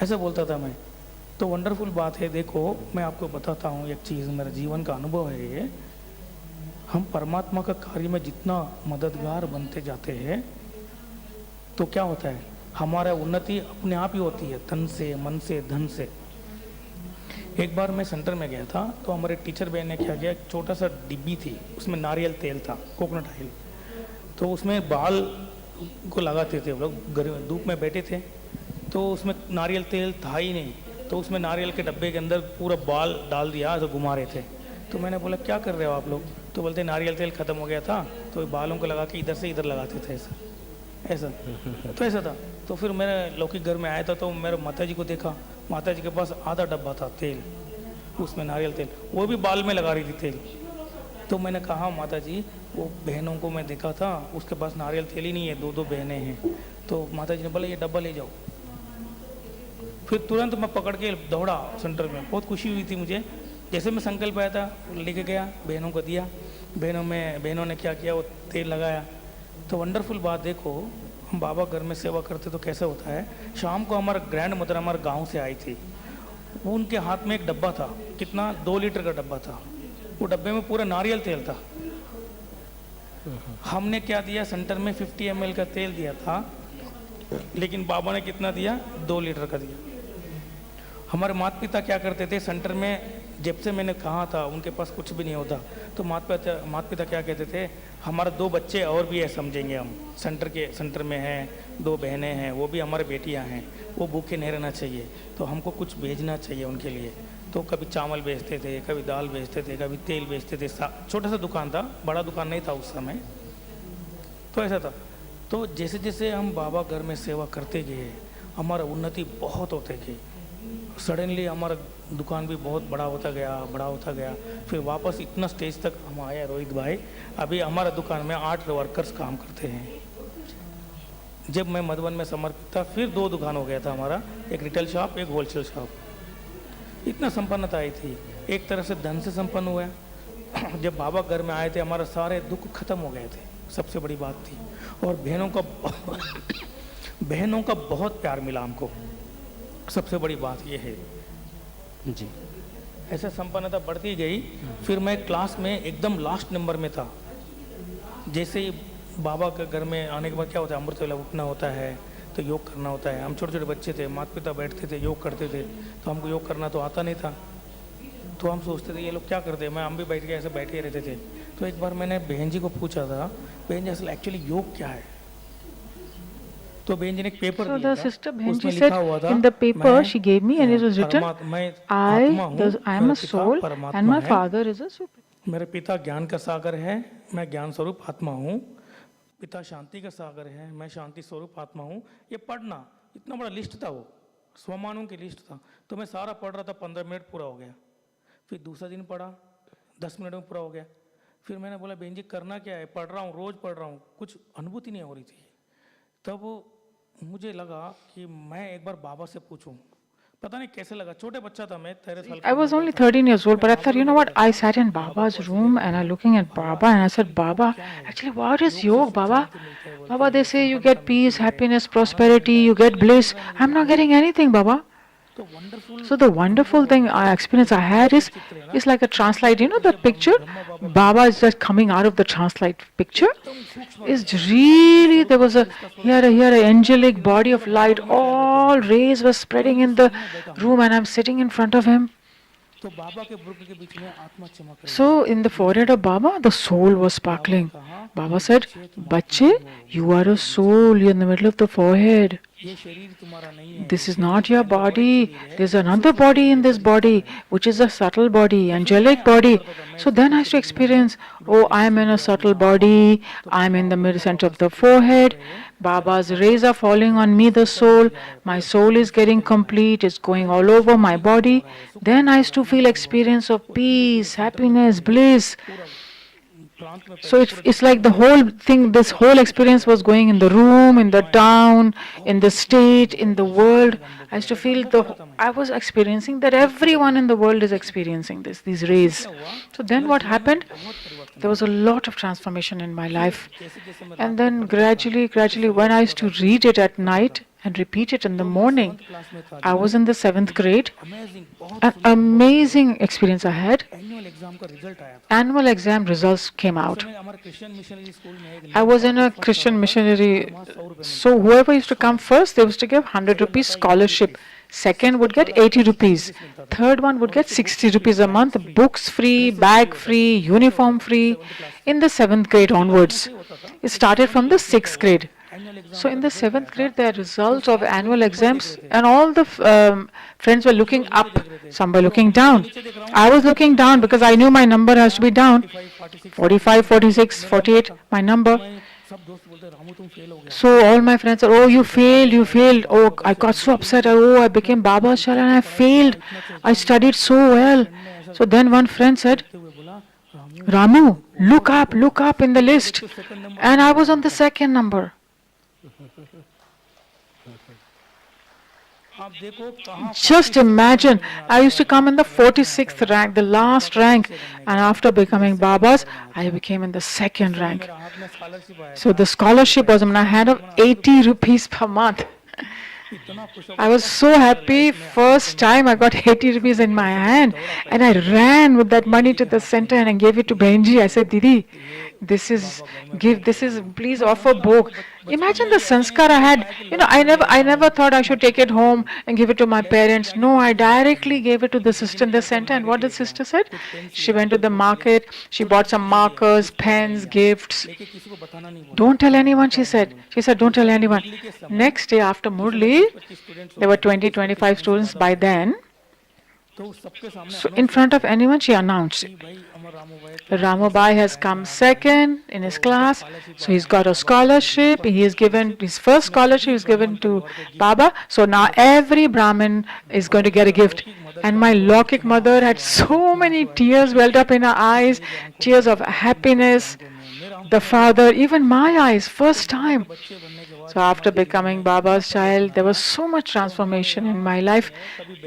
Speaker 5: ऐसा बोलता था मैं। तो वंडरफुल बात है, देखो मैं आपको बताता हूँ एक चीज़, मेरा जीवन का अनुभव है ये। हम परमात्मा का कार्य में जितना मददगार बनते जाते हैं, तो क्या होता है, हमारा उन्नति अपने आप ही होती है, तन से, मन से, धन से। एक बार मैं सेंटर में गया था, तो हमारे टीचर बहन ने क्या किया, एक छोटा सा डिब्बी थी, उसमें नारियल तेल था, कोकोनट ऑयल। तो उसमें बाल को लगाते थे, वो लोग धूप में बैठे थे, तो उसमें नारियल तेल था ही नहीं। तो उसमें नारियल के डब्बे के अंदर पूरा बाल डाल दिया, तो घुमा रहे थे। तो मैंने बोला क्या कर रहे हो आप लोग? तो बोलते नारियल तेल ख़त्म हो गया था, तो बालों को लगा के इधर से इधर लगाते थे, ऐसा तो ऐसा था। तो फिर मेरे लौकिक घर में आया था, तो मेरे माता जी को देखा, माता जी के पास आधा डब्बा था तेल, उसमें नारियल तेल, वो भी बाल में लगा रही थी तेल। तो मैंने कहा माता जी, वो बहनों को मैं देखा था, उसके पास नारियल तेल ही नहीं है, 2-2 बहनें हैं। तो माता जी ने बोला ये डब्बा ले जाओ। फिर तुरंत मैं पकड़ के दौड़ा सेंटर में, बहुत खुशी हुई थी मुझे। जैसे मैं संकल्प आया था, लेके गया, बहनों को दिया, बहनों ने क्या किया, वो तेल लगाया। तो वंडरफुल बात देखो, हम बाबा घर में सेवा करते तो कैसा होता है। शाम को हमारा ग्रैंड मदर हमारे गांव से आई थी, वो उनके हाथ में एक डब्बा था, कितना 2 लीटर का डब्बा था, वो डब्बे में पूरा नारियल तेल था। हमने क्या दिया, सेंटर में 50 ml का तेल दिया था, लेकिन बाबा ने कितना दिया, 2 लीटर का दिया। हमारे माता पिता क्या करते थे, सेंटर में जब से मैंने कहा था उनके पास कुछ भी नहीं होता, तो माता पिता क्या कहते थे, हमारे 2 बच्चे और भी है समझेंगे हम, सेंटर में हैं, 2 बहनें हैं, वो भी हमारे बेटियां हैं, वो भूखे नहीं रहना चाहिए, तो हमको कुछ भेजना चाहिए उनके लिए। तो कभी चावल बेचते थे, कभी दाल बेचते थे, कभी तेल बेचते थे। छोटा सा दुकान था, बड़ा दुकान नहीं था उस समय, तो ऐसा था। तो जैसे जैसे हम बाबा घर में सेवा करते गए, हमारा उन्नति बहुत होते गई। सडनली हमारा दुकान भी बहुत बड़ा होता गया। फिर वापस इतना स्टेज तक हम आए रोहित भाई, अभी हमारा दुकान में 8 वर्कर्स काम करते हैं। जब मैं मधुबन में समर्पित था, फिर 2 दुकान हो गया था हमारा, एक रिटेल शॉप, एक होलसेल शॉप। इतना संपन्नता आई थी, एक तरह से धन से संपन्न हुआ। जब बाबा घर में आए थे, हमारे सारे दुख खत्म हो गए थे, सबसे बड़ी बात थी। और बहनों का बहुत प्यार मिला हमको, सबसे बड़ी बात यह है जी। ऐसे संपन्नता बढ़ती गई। फिर मैं क्लास में एकदम लास्ट नंबर में था। जैसे ही बाबा के घर में आने के बाद क्या होता है, अमृत वेला उठना होता है, तो योग करना होता है। हम छोटे छोटे बच्चे थे, माता पिता बैठते थे, योग करते थे, तो हमको योग करना तो आता नहीं था। तो हम सोचते थे ये लोग क्या करते हैं, हम भी बैठ के ऐसे बैठे रहते थे। तो एक बार मैंने बहन जी को पूछा था, बहन जी असल एक्चुअली योग क्या है? तो बहन जी ने एक पेपर
Speaker 2: So
Speaker 5: दिया
Speaker 2: the
Speaker 5: था,
Speaker 2: sister
Speaker 5: उसमें
Speaker 2: Bhenji
Speaker 5: लिखा
Speaker 2: said
Speaker 5: हुआ था,
Speaker 2: in the paper
Speaker 5: मैं
Speaker 2: she gave me and it was written,
Speaker 5: मैं आत्मा हूँ,
Speaker 2: I am
Speaker 5: मेरा
Speaker 2: a
Speaker 5: पिता
Speaker 2: soul and
Speaker 5: परमात्मा
Speaker 2: my
Speaker 5: है,
Speaker 2: father is a supreme.
Speaker 5: मेरे पिता ज्ञान का सागर है, मैं ज्ञान स्वरूप आत्मा हूँ, पिता शांति का सागर है, मैं शांति स्वरूप आत्मा हूँ। ये पढ़ना, इतना बड़ा लिस्ट था, वो स्वमानों की लिस्ट था। तो मैं सारा पढ़ रहा था, 15 मिनट पूरा हो गया। फिर दूसरा दिन पढ़ा, 10 मिनट में पूरा हो गया। फिर मैंने बोला बहन जी करना क्या है, पढ़ रहा हूँ, रोज़ पढ़ रहा हूँ, कुछ अनुभूति नहीं हो रही थी। तब मुझे लगा कि मैं एक बार बाबा से पूछूं, पता नहीं कैसे लगा, छोटे बच्चा था मैं, 13 साल
Speaker 2: I was only 13 years old, but I thought, you know what? I sat in Baba's room and I'm looking at Baba and I said, Baba, actually, what is yoga, Baba? Baba, they say you get peace, happiness, prosperity, you get bliss. I'm not getting anything, Baba.
Speaker 5: तो wonderful
Speaker 2: So the wonderful thing I experience I had is like a translate. You know that picture? Baba is just coming out of the translate picture. Is really there was a here a angelic body of light. All rays were spreading in the room, and I'm sitting in front of him.
Speaker 5: तो बाबा के बुर्क के बीच में आत्मा चमक रही
Speaker 2: So in the forehead of Baba, the soul was sparkling. Baba said, "Bache, you are a soul. You're in the middle of the forehead.
Speaker 5: है, ये शरीर तुम्हारा नहीं है,
Speaker 2: This is not your body. There's another body in this body, which is a subtle body, angelic body." So then I used to experience, oh, I'm in a subtle body. I'm in the middle center of the forehead. Baba's rays are falling on me, the soul. My soul is getting complete. It's going all over my body. Then I used to feel experience of peace, happiness, bliss.
Speaker 5: प्रांत में
Speaker 2: So it's like the whole thing, this whole experience was going in the room, in the town, in the state, in the world. I used to feel I was experiencing that everyone in the world is experiencing these rays. So then what happened? There was a lot of transformation in my life. And then gradually, when I used to read it at night and repeat it in the morning, I was in the 7th grade.
Speaker 5: Amazing, बहुत
Speaker 2: An amazing experience I had.
Speaker 5: Annual exam का result आया था।
Speaker 2: Annual exam results came out.
Speaker 5: समय हमारे Christian missionary school में एक
Speaker 2: I was in a Christian missionary, so whoever used to come first, they used to give 100 rupees scholarship. Second would get 80 rupees. Third one would get 60 rupees a month, books free, bag free, uniform free, in the 7th grade onwards. It started from the 6th grade. So in the 7th grade, the results of annual exams, and all the friends were looking up, some were looking down. I was looking down because I knew my number has to be down. 45, 46, 48, my number.
Speaker 5: सब दोस्त बोलते रामू तुम fail हो गया।
Speaker 2: So all my friends said, oh, you failed. Oh, I got so upset. Oh, I became Baba Shara and I failed. I studied so well. So then one friend said,
Speaker 5: हुए बोला
Speaker 2: Ramu, look up in the list. And I was on the 2nd number.
Speaker 5: आप देखो कहाँ
Speaker 2: Just imagine, I used to come in the 46th rank, the last rank, and after becoming Babas, I became in the 2nd rank.
Speaker 5: मेरा हाथ में scholarship आया,
Speaker 2: So the scholarship was in my hand of 80 rupees per month.
Speaker 5: इतना खुश हो
Speaker 2: I was so happy. First time I got 80 rupees in my hand, and I ran with that money to the center and I gave it to Benji. I said, Didi, this is please offer bhog. Imagine the sanskar I had. I never thought I should take it home and give it to my parents. No, I directly gave it to the sister in the center. And what the sister said? She went to the market. She bought some markers, pens, gifts.
Speaker 5: लेके किसी को बताना नहीं बोला।
Speaker 2: Don't tell anyone, she said. She said, don't tell anyone. Next day after Murli, there were 20, 25 students by then.
Speaker 5: तो सबके सामने
Speaker 2: So in front of anyone, she announced,
Speaker 5: भाई अमर रामू भाई
Speaker 2: Ramu Bhai has come second in his class, so he's got a scholarship. He is given his first scholarship is given to Baba. So now every Brahmin is going to get a gift. And my Lokik mother had so many tears welled up in her eyes, tears of happiness. The father, even my eyes, first time. So after becoming Baba's child, there was so much transformation in my life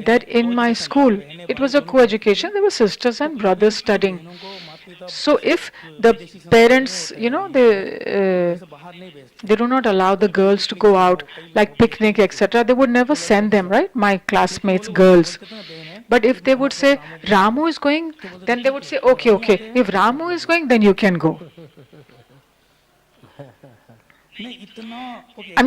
Speaker 2: that in my school, it was a co-education. There were sisters and brothers studying. So if the parents, they do not allow the girls to go out, like picnic, etc., they would never send them, right? My classmates, girls. But if they would say, Ramu is going, then they would say, okay. If Ramu is going, then you can go. I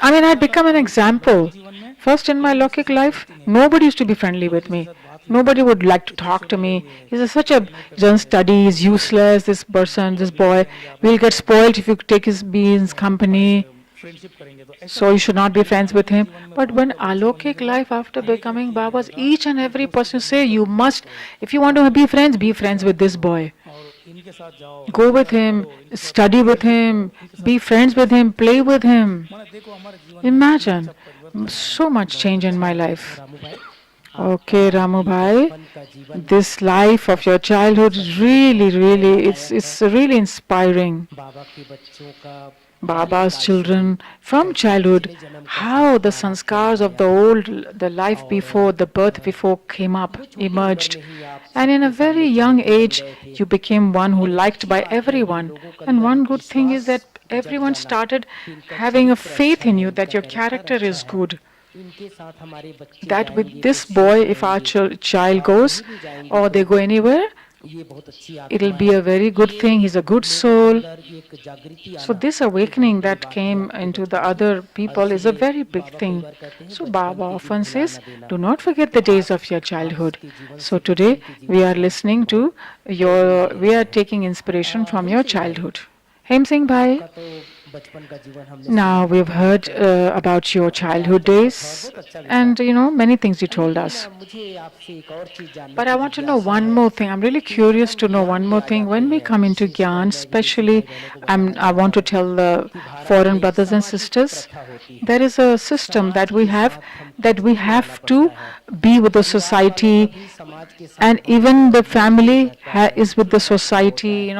Speaker 2: had become an example. First in my Lokik life, nobody used to be friendly with me. Nobody would like to talk to me. He's such a doesn't study, he's useless, this person, this boy. We'll get spoiled if you be in his company. So you should not be friends with him. But when Alokik life, after becoming Babas, each and every person say, you must, if you want to be friends with this boy. Go with him, study with him, be friends with him, play with him. Imagine, so much change in my life. Okay, Ramu Bhai, this life of your childhood is really, it's really inspiring. Baba's children from childhood, how the sanskars of the life before, the birth before came up, emerged. And in a very young age, you became one who liked by everyone. And one good thing is that everyone started having a faith in you that your character is good. That with this boy, if our child goes or they go anywhere, it'll be a very good thing. He's a good soul. So this awakening that came into the other people is a very big thing. So Baba often says, do not forget the days of your childhood. So today we are listening to we are taking inspiration from your childhood. Hem Singh Bhai. Now we've heard about your childhood days and many things you told us. But I want to know one more thing. I'm really curious to know one more thing. When we come into Gyan, especially I want to tell the foreign brothers and sisters, there is a system that we have to be with the society, and even the family is with the society.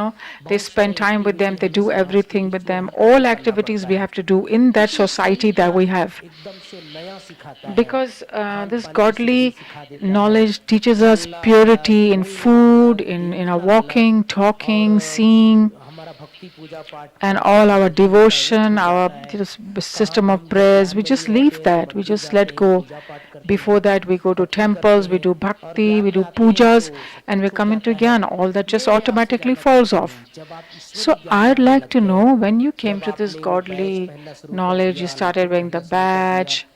Speaker 2: They spend time with them, they do everything with them. All activities we have to do in that society that we have, because this godly knowledge teaches us purity in food, in our walking, talking, seeing, and all our devotion, our system of prayers. We just leave that, we just let go. Before that we go to temples, we do bhakti, we do pujas, and we come into Gyan. All that just automatically falls off. So I'd like to know, when you came to this godly knowledge, you started wearing the badge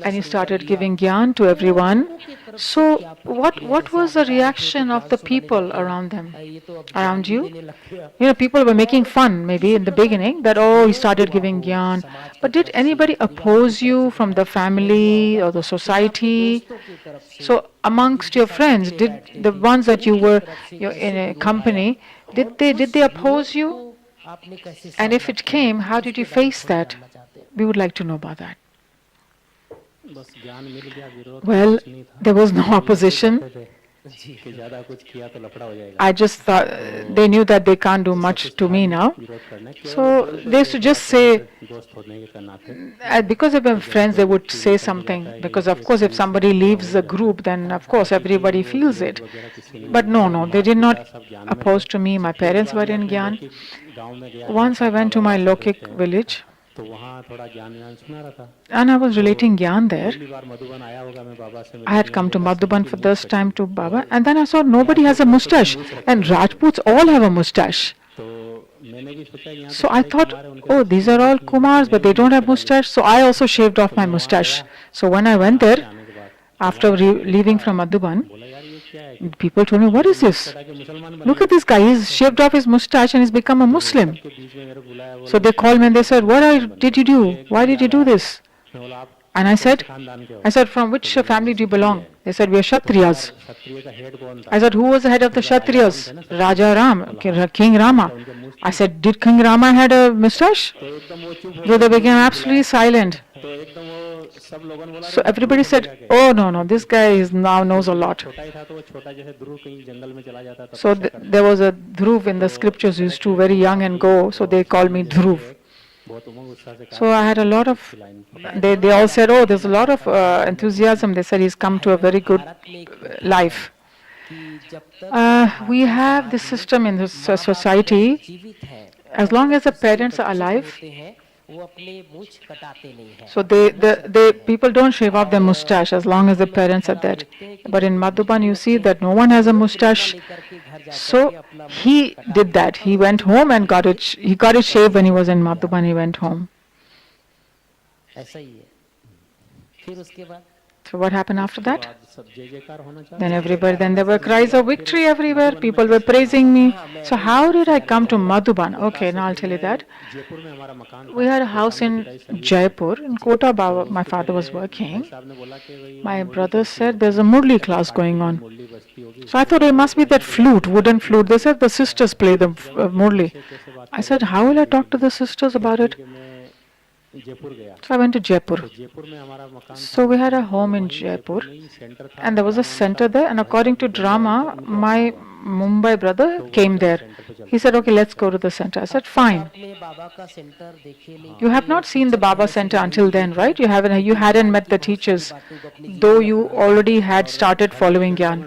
Speaker 2: and you started giving Gyan to everyone. So what was the reaction of the people around you? People were making fun maybe in the beginning that, oh, you started giving Gyan. But did anybody oppose you from the family or the society? So amongst your friends, did the ones that you were in a company, did they oppose you? And if it came, how did you face that? We would like to know about that. Well, there was no opposition. I just thought they knew that they can't do much to me now. So they used to just say, because of their friends, they would say something. Because of course, if somebody leaves the group, then of course everybody feels it. But no, they did not oppose to me. My parents were in Gyan. Once I went to my Lokik village, and I was relating Gyan there. I had come to Madhuban for the first time to Baba, and then I saw nobody has a mustache, and Rajputs all have a mustache. So I thought, oh, these are all Kumars, but they don't have mustache. So I also shaved off my mustache. So when I went there, after leaving from Madhuban, people told me, what is this? Look at this guy, he's shaved off his mustache and he's become a Muslim. So they called me and they said, did you do? Why did you do this? And I said, from which family do you belong? They said, we are Kshatriyas. I said, who was the head of the Kshatriyas? Raja Ram, King Rama. I said, did King Rama had a mustache? So they became absolutely silent. So everybody said, oh no, this guy now knows a lot. So there was a Dhruv in the scriptures, used to very young and go, so they called me Dhruv. So I had a lot of, they all said, oh, there's a lot of enthusiasm. They said he's come to a very good life. We have this system in this society, as long as the parents are alive, so people don't shave off their mustache as long as the parents are dead. But in Madhuban you see that no one has a mustache. So he did that. He went home and got it shaved when he was in Madhuban. He went home. So what happened after that? Then there were cries of victory everywhere. People were praising me. So how did I come to Madhuban? Okay, now I'll tell you that. We had a house in Jaipur. In Kota, my father was working. My brother said there's a Murli class going on. So I thought it must be that flute, wooden flute. They said the sisters play the Murli. I said, how will I talk to the sisters about it?
Speaker 4: Jaipur गया।
Speaker 2: So I went to Jaipur.
Speaker 4: तो जयपुर में हमारा मकान
Speaker 2: So we had a home in Jaipur, and there was a center there. And according to drama, my Mumbai brother came there. He said, "Okay, let's go to the center." I said, "Fine."
Speaker 3: आपने बाबा का centre देखे नहीं?
Speaker 2: You have not seen the Baba center until then, right? You hadn't met the teachers, though you already had started following Gyan.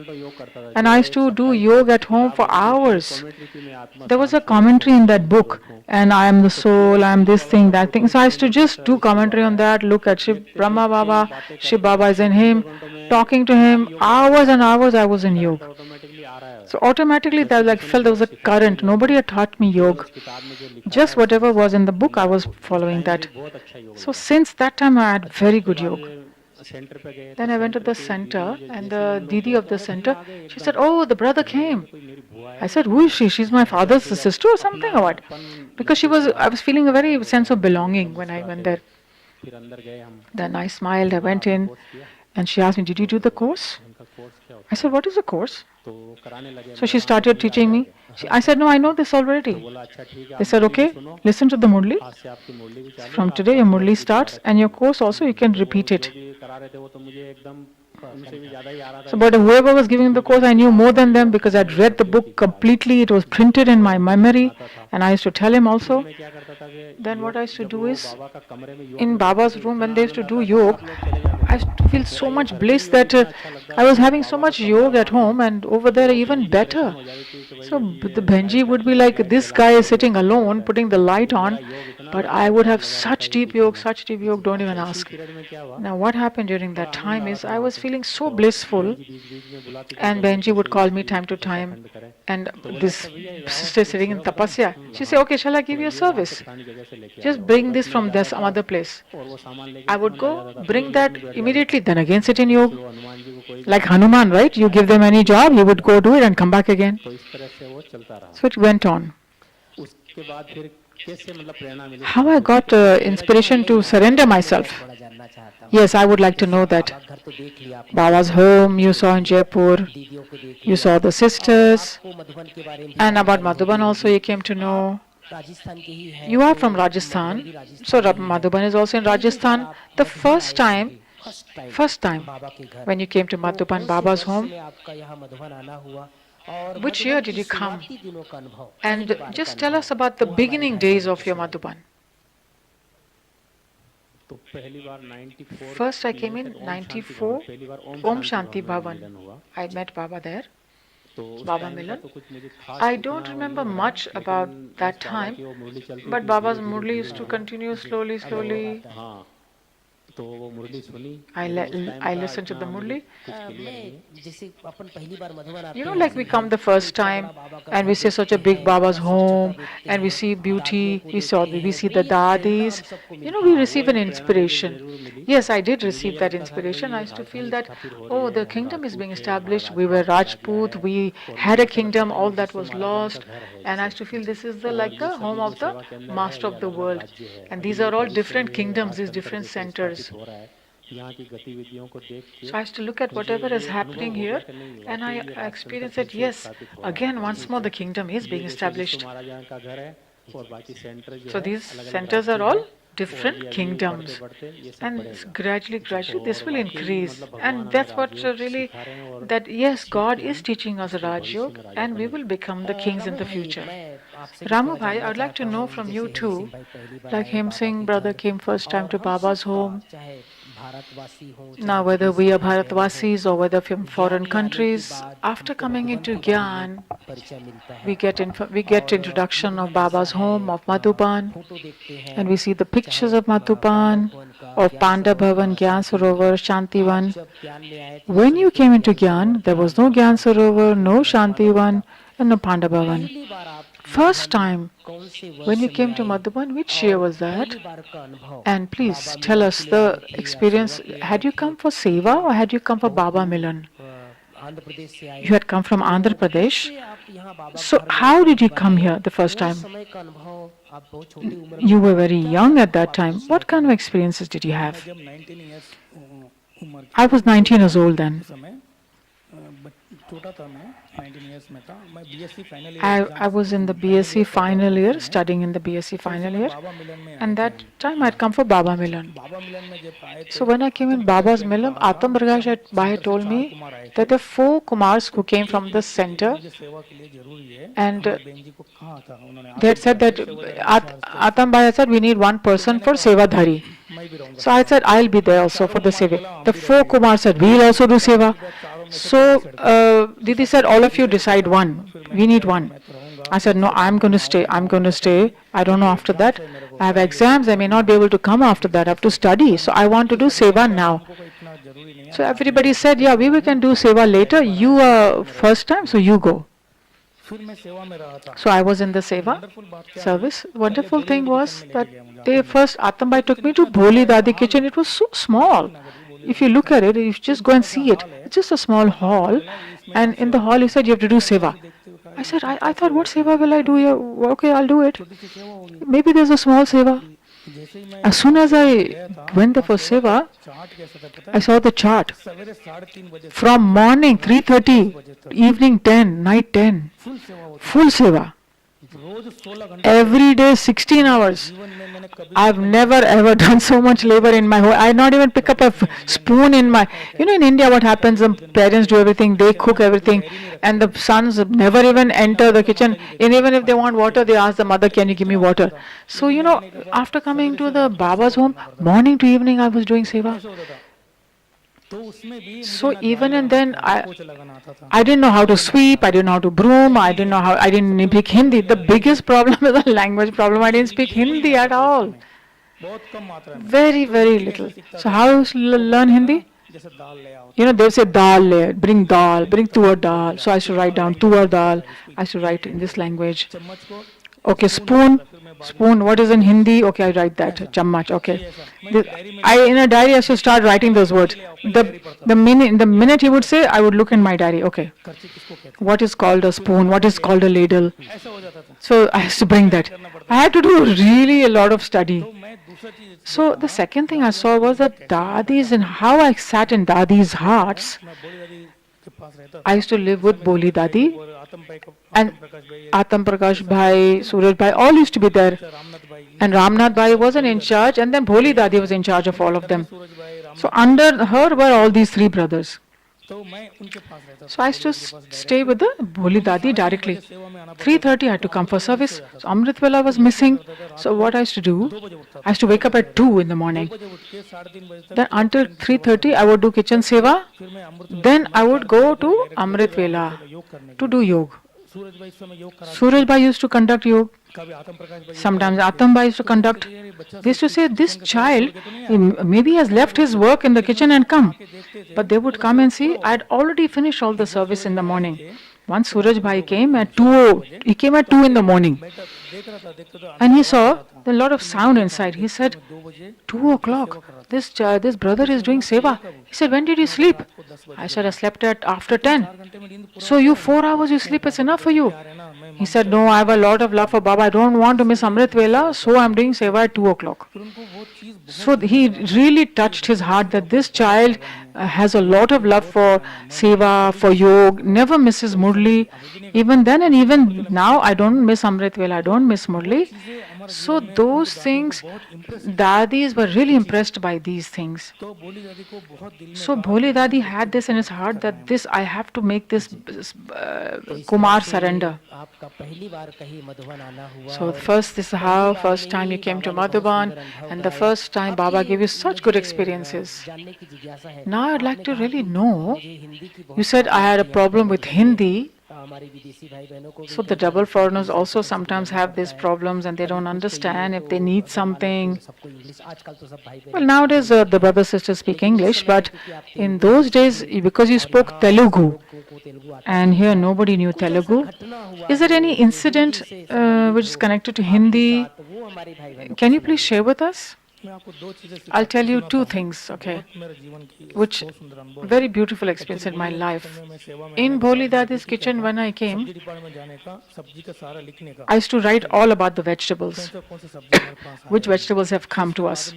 Speaker 2: And I used to do yoga at home for hours. There was a commentary in that book, and I am the soul, I am this thing, that thing. So I used to just do commentary on that, look at Shiv Brahma Baba, Shiv Baba is in him, talking to him, hours and hours I was in yoga. So automatically that like felt there was a current. Nobody had taught me yoga. Just whatever was in the book, I was following that. So since that time I had very good yoga. Then I went to the center, and the Didi of the center, she said, "Oh, the brother came." I said, "Who is she? She's my father's sister or something or what?" Because I was feeling a very sense of belonging when I went there. Then I smiled, I went in, and she asked me, "Did you do the course?" I said, "What is the course?" So she started teaching me. I said, "No, I know this already." They said, "Okay, listen to the Murli. From today your Murli starts, and your course also you can repeat it." So, but whoever was giving the course, I knew more than them because I'd read the book completely. It was printed in my memory, and I used to tell him also. Then what I used to do is, in Baba's room when they used to do yoga, I used to feel so much bliss that I was having so much yoga at home, and over there even better. So the Benji would be like, "This guy is sitting alone, putting the light on," but I would have such deep yoga, don't even ask. Now what happened during that time is I was feeling so blissful, and Benji would call me time to time, and this sister sitting in tapasya, she said, "Okay, shall I give you a service? Just bring this from this some other place." I would go, bring that immediately, then again sit in yoga. Like Hanuman, right? You give them any job, he would go do it and come back again. So it went on. How I got inspiration to surrender myself? Yes, I would like to know that. Baba's home, you saw in Jaipur, you saw the sisters, and about Madhuban also you came to know. You are from Rajasthan, so Madhuban is also in Rajasthan. The first time when you came to Madhuban, Baba's home, which year did you come? And just tell us about the beginning days of your Madhuban. First I came in 94, Om Shanti Bhavan. I met Baba there, Baba Milan. I don't remember much about that time, but Baba's Murli used to continue slowly. I listened to the Murli. You know, like we come the first time and we see such a big Baba's home and we see beauty, we see the dadis. You know, we receive an inspiration. Yes, I did receive that inspiration. I used to feel that, oh, the kingdom is being established. We were Rajput, we had a kingdom, all that was lost. And I used to feel this is like the home of the master of the world. And these are all different kingdoms, these different centers. So I used to look at whatever is happening here, and I experienced that, yes, again, once more the kingdom is being established. So these centers are all different kingdoms, and gradually this will increase, and that's what really, that yes, God is teaching us Raj Yoga, and we will become the kings in the future. Ramu Bhai, I would like to know from you too, like Him Singh brother came first time to Baba's home. Now whether we are Bharatvasis or whether from foreign countries, after coming into Gyan, we get introduction of Baba's home, of Madhuban, and we see the pictures of Madhuban, of Panda Bhavan, Gyan Sarovar, Shantivan. When you came into Gyan, there was no Gyan Sarovar, no Shantivan, and no Panda Bhavan. First time when you came to Madhuban, which year was that? And please tell us the experience. Had you come for Seva or had you come for Baba Milan? You had come from Andhra Pradesh. So how did you come here the first time? You were very young at that time. What kind of experiences did you have? I was 19 years old then.
Speaker 5: छोटा था मैं 19 years में था मैं BSc final
Speaker 2: I was in the BSc final year, studying in the BSc final year,
Speaker 5: बाबा मिलन में आए
Speaker 2: and
Speaker 5: थे
Speaker 2: that time I'd come for Baba Milan.
Speaker 5: बाबा मिलन में जब आए थे
Speaker 2: So when I came in Baba's Milan, Atam Prakash at Bhai told me that there are 4 Kumars who came from the center,
Speaker 5: मुझे सेवा के लिए जरूरी है
Speaker 2: and
Speaker 5: हमारे बहन जी को कहा था उन्होंने
Speaker 2: they had said that Atam Bhai had said we need one person for Seva Dhari.
Speaker 5: मैं भी रहूंगा
Speaker 2: So I said I'll be there also for the Seva. The 4 Kumars said we'll also do Seva. So Didi said all of you decide one. We need one. I said no, I'm going to stay. I'm going to stay. I don't know after that. I have exams. I may not be able to come after that. I have to study. So I want to do Seva now. So everybody said, yeah, we can do Seva later. You are first time, so you go.
Speaker 5: फिर मैं सेवा में रहा था
Speaker 2: So I was in the Seva service. Wonderful thing was that they first, Atam Bhai took me to Bholi Dadi kitchen. It was so small. If you look at it, you just go and see it. It's just a small hall. And in the hall, he said, you have to do Seva. I said, I thought, what Seva will I do here? Okay, I'll do it. Maybe there's a small Seva. As soon as I went there for Seva, I saw the chart. From morning 3:30, evening 10, night 10, full Seva. Every day 16 hours. I've never ever done so much labor in my whole. I not even pick up a spoon in my. You know, in India, what happens? The parents do everything. They cook everything, and the sons never even enter the kitchen. And even if they want water, they ask the mother, "Can you give me water?" So you know, after coming to the Baba's home, morning to evening, I was doing seva. So even and then I didn't know how to sweep, I didn't know how to broom, I didn't speak Hindi. The biggest problem is the language problem. I didn't speak Hindi at all. Very, very little. So how to learn Hindi? You know, they say dal le, bring tuar dal. So I used to write down tuar dal. I used to write in this language. Okay, spoon, what is in Hindi? Okay, I write that. Chammach, okay. In a diary, I should start writing those words. The minute he would say, I would look in my diary. Okay, what is called a spoon? What is called a ladle? So I had to bring that. I had to do really a lot of study. So the second thing I saw was that Dadis and how I sat in Dadi's hearts. I used to live with Boli Dadi and Atam Prakash Bhai, Suraj Bhai, all used to be there. And Ramnath Bhai wasn't in charge, and then Boli Dadi was in charge of all of them. So under her were all these 3 brothers. So I used to stay with the Boli Dadi directly. 3:30 I had to come for service. So Amrit Vela was missing. So what I used to do, I used to wake up at 2 in the morning. Then until 3:30 I would do kitchen seva. Then I would go to Amrit Vela to do yoga. Suraj Bhai used to conduct yoga. Sometimes Atam Bhai used to conduct. They used to say, this child, maybe has left his work in the kitchen and come. But they would come and see, I had already finished all the service in the morning. Once Suraj Bhai came at 2, he came at 2 in the morning. And he saw a lot of sound inside. He said, 2 o'clock, this brother is doing seva. He said, when did you sleep? I said, I slept after 10. So you 4 hours you sleep is enough for you. He said, no, I have a lot of love for Baba. I don't want to miss Amrit Vela, so I'm doing seva at 2 o'clock. So he really touched his heart that this child has a lot of love for seva, for yoga, never misses Murli. Even then and even now, I don't miss Amrit Vela, I don't miss Murli. So those things, Dadis were really impressed by these things. So Bholi Dadi had this in his heart that this, I have to make this Kumar surrender. So first, this is how first time you came to Madhuban, and the first time Baba gave you such good experiences. Now I'd like to really know, you said I had a problem with Hindi. So the double foreigners also sometimes have these problems and they don't understand if they need something. Well, nowadays the brothers sisters speak English, but in those days, because you spoke Telugu, and here nobody knew Telugu, is there any incident which is connected to Hindi? Can you please share with us? I'll tell you 2 things, okay, which very beautiful experience in my life. In Bholi Dadi's kitchen when I came, I used to write all about the vegetables, which vegetables have come to us.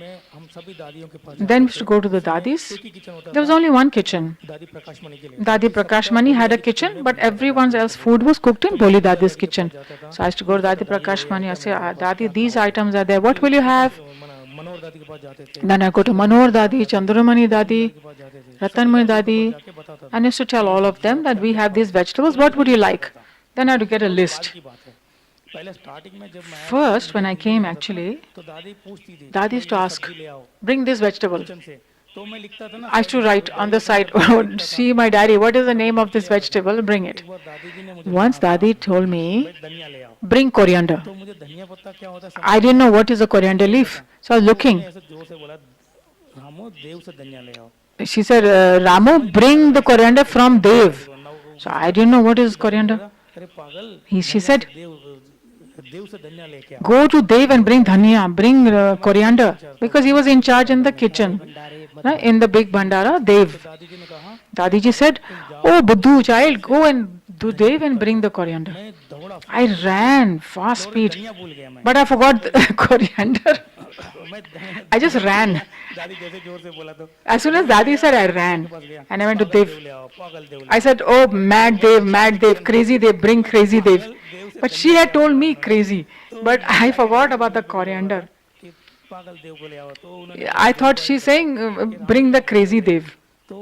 Speaker 5: सभी दादियों के पास
Speaker 2: Then we
Speaker 5: जाते
Speaker 2: used to
Speaker 5: थे।
Speaker 2: go to the
Speaker 5: उसमें
Speaker 2: dadis.
Speaker 5: एक ही kitchen होता
Speaker 2: There was
Speaker 5: था,
Speaker 2: only one kitchen.
Speaker 5: दादी प्रकाश मणि के लिए।
Speaker 2: Dadi
Speaker 5: बाकी
Speaker 2: Prakash
Speaker 5: सबका
Speaker 2: Mani
Speaker 5: भोली
Speaker 2: had a
Speaker 5: दादी किचन
Speaker 2: kitchen,
Speaker 5: में
Speaker 2: but
Speaker 5: बनता था
Speaker 2: everyone
Speaker 5: दादी
Speaker 2: else
Speaker 5: के लिए।
Speaker 2: food was cooked
Speaker 5: तो
Speaker 2: in
Speaker 5: मैं
Speaker 2: Boli
Speaker 5: भोली
Speaker 2: Dadi's
Speaker 5: दादी के पास
Speaker 2: kitchen.
Speaker 5: जाता था,
Speaker 2: So I used to go to
Speaker 5: पूछता था
Speaker 2: Dadi
Speaker 5: दादी
Speaker 2: Prakash
Speaker 5: ये
Speaker 2: Mani. I
Speaker 5: आइटम
Speaker 2: say,
Speaker 5: है तुम्हारे पास,
Speaker 2: Dadi,
Speaker 5: क्या
Speaker 2: these
Speaker 5: खाओगे?
Speaker 2: items are there. What will
Speaker 5: फिर
Speaker 2: you have?
Speaker 5: मनोहर दादी के पास जाते थे,
Speaker 2: Then I go to Manohar Dadi, Chandramani Dadi,
Speaker 5: के पास जाते थे, सभी
Speaker 2: Ratanmani
Speaker 5: दादियों के पास
Speaker 2: Dadi,
Speaker 5: जाके बताता था
Speaker 2: and I used to tell
Speaker 5: ये
Speaker 2: all of
Speaker 5: सब्जी
Speaker 2: them
Speaker 5: आप
Speaker 2: that
Speaker 5: क्या
Speaker 2: we
Speaker 5: क्या
Speaker 2: have these
Speaker 5: खाओगे?
Speaker 2: vegetables.
Speaker 5: तो
Speaker 2: What
Speaker 5: उन्हें
Speaker 2: would
Speaker 5: भी
Speaker 2: you
Speaker 5: लिस्ट
Speaker 2: like?
Speaker 5: आता था।
Speaker 2: Then I had to get a
Speaker 5: और कमाल
Speaker 2: list.
Speaker 5: की बात है, पहले स्टार्टिंग में जब मैं आया था,
Speaker 2: First,
Speaker 5: मुझे
Speaker 2: when I
Speaker 5: हिंदी
Speaker 2: came
Speaker 5: नहीं आता था ना,
Speaker 2: actually,
Speaker 5: तो दादी पूछती थी
Speaker 2: Dadi
Speaker 5: भाई
Speaker 2: used to
Speaker 5: ये
Speaker 2: ask,
Speaker 5: सब्जी ले आओ
Speaker 2: bring this vegetable.
Speaker 5: किचन से, तो मैं लिखता था ना
Speaker 2: I used
Speaker 5: साइड
Speaker 2: to
Speaker 5: में,
Speaker 2: write
Speaker 5: तो
Speaker 2: on
Speaker 5: दादी
Speaker 2: the
Speaker 5: को मैं
Speaker 2: side,
Speaker 5: बताता लिखता था,
Speaker 2: see my daddy, what is the name of
Speaker 5: लिख के
Speaker 2: this
Speaker 5: ले आता था।
Speaker 2: vegetable? Bring it.
Speaker 5: एक बार दादी जी ने मुझे
Speaker 2: Once
Speaker 5: मना
Speaker 2: Dadi
Speaker 5: कहा,
Speaker 2: told
Speaker 5: भाई
Speaker 2: me,
Speaker 5: धनिया ले आओ,
Speaker 2: bring coriander.
Speaker 5: तो मुझे धनिया पत्ता क्या होता है समझ
Speaker 2: I
Speaker 5: नहीं
Speaker 2: didn't know
Speaker 5: आया।
Speaker 2: what is a coriander
Speaker 5: देखता
Speaker 2: leaf.
Speaker 5: था,
Speaker 2: So I was
Speaker 5: तो उन्होंने
Speaker 2: looking.
Speaker 5: ऐसे जोर से बोला, रामो देव से धनिया ले आओ।
Speaker 2: She said,
Speaker 5: समझ
Speaker 2: Ramo,
Speaker 5: में नहीं आ
Speaker 2: bring
Speaker 5: रहा था
Speaker 2: the
Speaker 5: इसका
Speaker 2: coriander
Speaker 5: मतलब
Speaker 2: from
Speaker 5: क्या है,
Speaker 2: Dev.
Speaker 5: दादी को ना वो
Speaker 2: So
Speaker 5: गुस्सा
Speaker 2: I
Speaker 5: था।
Speaker 2: didn't know what is
Speaker 5: फिर दादी को
Speaker 2: coriander.
Speaker 5: बोला, अरे पागल,
Speaker 2: She
Speaker 5: धनिया
Speaker 2: said,
Speaker 5: से देव से धनिया लेके आओ।
Speaker 2: go to Dev and bring dhania, bring coriander.
Speaker 5: Incharge था
Speaker 2: Because he was in charge in the
Speaker 3: बड़े
Speaker 2: kitchen.
Speaker 3: भंडारे
Speaker 2: Right?
Speaker 3: मधुबन
Speaker 2: In the
Speaker 3: में
Speaker 2: big bandara, Dev.
Speaker 5: तो दादी जी ने कहा,
Speaker 2: Dadi ji said,
Speaker 5: तुम जाओ
Speaker 2: oh, Buddhu child,
Speaker 5: से
Speaker 2: go and do
Speaker 5: धनिया
Speaker 2: Dev and
Speaker 5: पत्ता
Speaker 2: bring
Speaker 5: ले
Speaker 2: the
Speaker 5: आओ।
Speaker 2: coriander.
Speaker 5: मैं दौड़ा
Speaker 2: I
Speaker 5: फटाफट
Speaker 2: ran fast
Speaker 5: दौड़े,
Speaker 2: speed,
Speaker 5: धनिया भूल गया मैं।
Speaker 2: but I forgot the coriander.
Speaker 5: मैं
Speaker 2: I just
Speaker 5: धनिया भूल
Speaker 2: ran.
Speaker 5: गया, दादी जैसे जोर से बोला तो
Speaker 2: As soon
Speaker 5: तो
Speaker 2: as
Speaker 5: मैं
Speaker 2: Dadi
Speaker 5: गया,
Speaker 2: said, I
Speaker 5: दादी
Speaker 2: ran
Speaker 5: के पास गया,
Speaker 2: and I went to
Speaker 5: पागल
Speaker 2: Dev.
Speaker 5: देव ले आओ, पागल देव ले
Speaker 2: I
Speaker 5: आओ।
Speaker 2: said, oh,
Speaker 5: और
Speaker 2: mad
Speaker 5: वो
Speaker 2: Dev,
Speaker 5: ऐसे
Speaker 2: mad
Speaker 5: शादी
Speaker 2: Dev,
Speaker 5: किरण थी,
Speaker 2: crazy Dev,
Speaker 5: तो
Speaker 2: bring
Speaker 5: मैं
Speaker 2: crazy Dev.
Speaker 5: पागल देव से
Speaker 2: But
Speaker 5: धनिया
Speaker 2: she
Speaker 5: ले
Speaker 2: had
Speaker 5: आओ
Speaker 2: told
Speaker 5: बोला
Speaker 2: me
Speaker 5: उन्होंने।
Speaker 2: crazy.
Speaker 5: तो
Speaker 2: But
Speaker 5: मैं
Speaker 2: I
Speaker 5: जाके
Speaker 2: forgot
Speaker 5: दादी
Speaker 2: about
Speaker 5: मम्मी
Speaker 2: the
Speaker 5: को बोल रहा था
Speaker 2: coriander.
Speaker 5: कि पागल देव को ले आओ, तो उन्होंने बोला
Speaker 2: I
Speaker 5: देव
Speaker 2: thought
Speaker 5: को
Speaker 2: she's
Speaker 5: आके
Speaker 2: saying,
Speaker 5: बताओ कि राम
Speaker 2: bring the
Speaker 5: क्या
Speaker 2: crazy
Speaker 5: बोलते थे।
Speaker 2: Dev.
Speaker 5: तो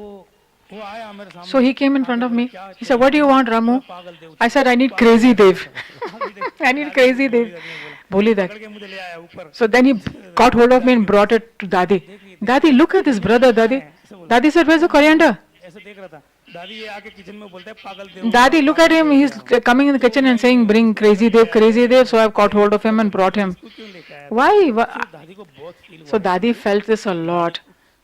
Speaker 5: वो आया मेरे
Speaker 2: So
Speaker 5: सामने
Speaker 2: he came in front
Speaker 5: आके
Speaker 2: of
Speaker 5: बोला
Speaker 2: me.
Speaker 5: क्या
Speaker 2: He said, what do you
Speaker 5: चाहिए?
Speaker 2: want,
Speaker 5: बोला
Speaker 2: Ramu?
Speaker 5: पागल देव
Speaker 2: I said, I need
Speaker 5: पागल
Speaker 2: crazy
Speaker 5: देव
Speaker 2: Dev.
Speaker 5: पागल देव
Speaker 2: I need
Speaker 5: दादी
Speaker 2: crazy
Speaker 5: भोली
Speaker 2: Dev.
Speaker 5: दादी ने बोला
Speaker 2: Boli
Speaker 5: पकड़
Speaker 2: that.
Speaker 5: के मुझे ले आया ऊपर।
Speaker 2: So then he caught hold of me and brought it to Dadi. Dadi, look at this brother, Dadi. Dadi said, where's the coriander?
Speaker 5: ऐसे देख रहा था, दादी ये आके किचन में बोलता है पागल देव,
Speaker 2: Daddy, look at him. He's coming in the kitchen and saying, bring crazy Dev, crazy Dev. So I've caught hold of him and brought him.
Speaker 5: इसको क्यों लेके आया था?
Speaker 2: Why?
Speaker 5: फिर दादी को बहुत फील
Speaker 2: So
Speaker 5: हुआ।
Speaker 2: Dadi felt this a lot.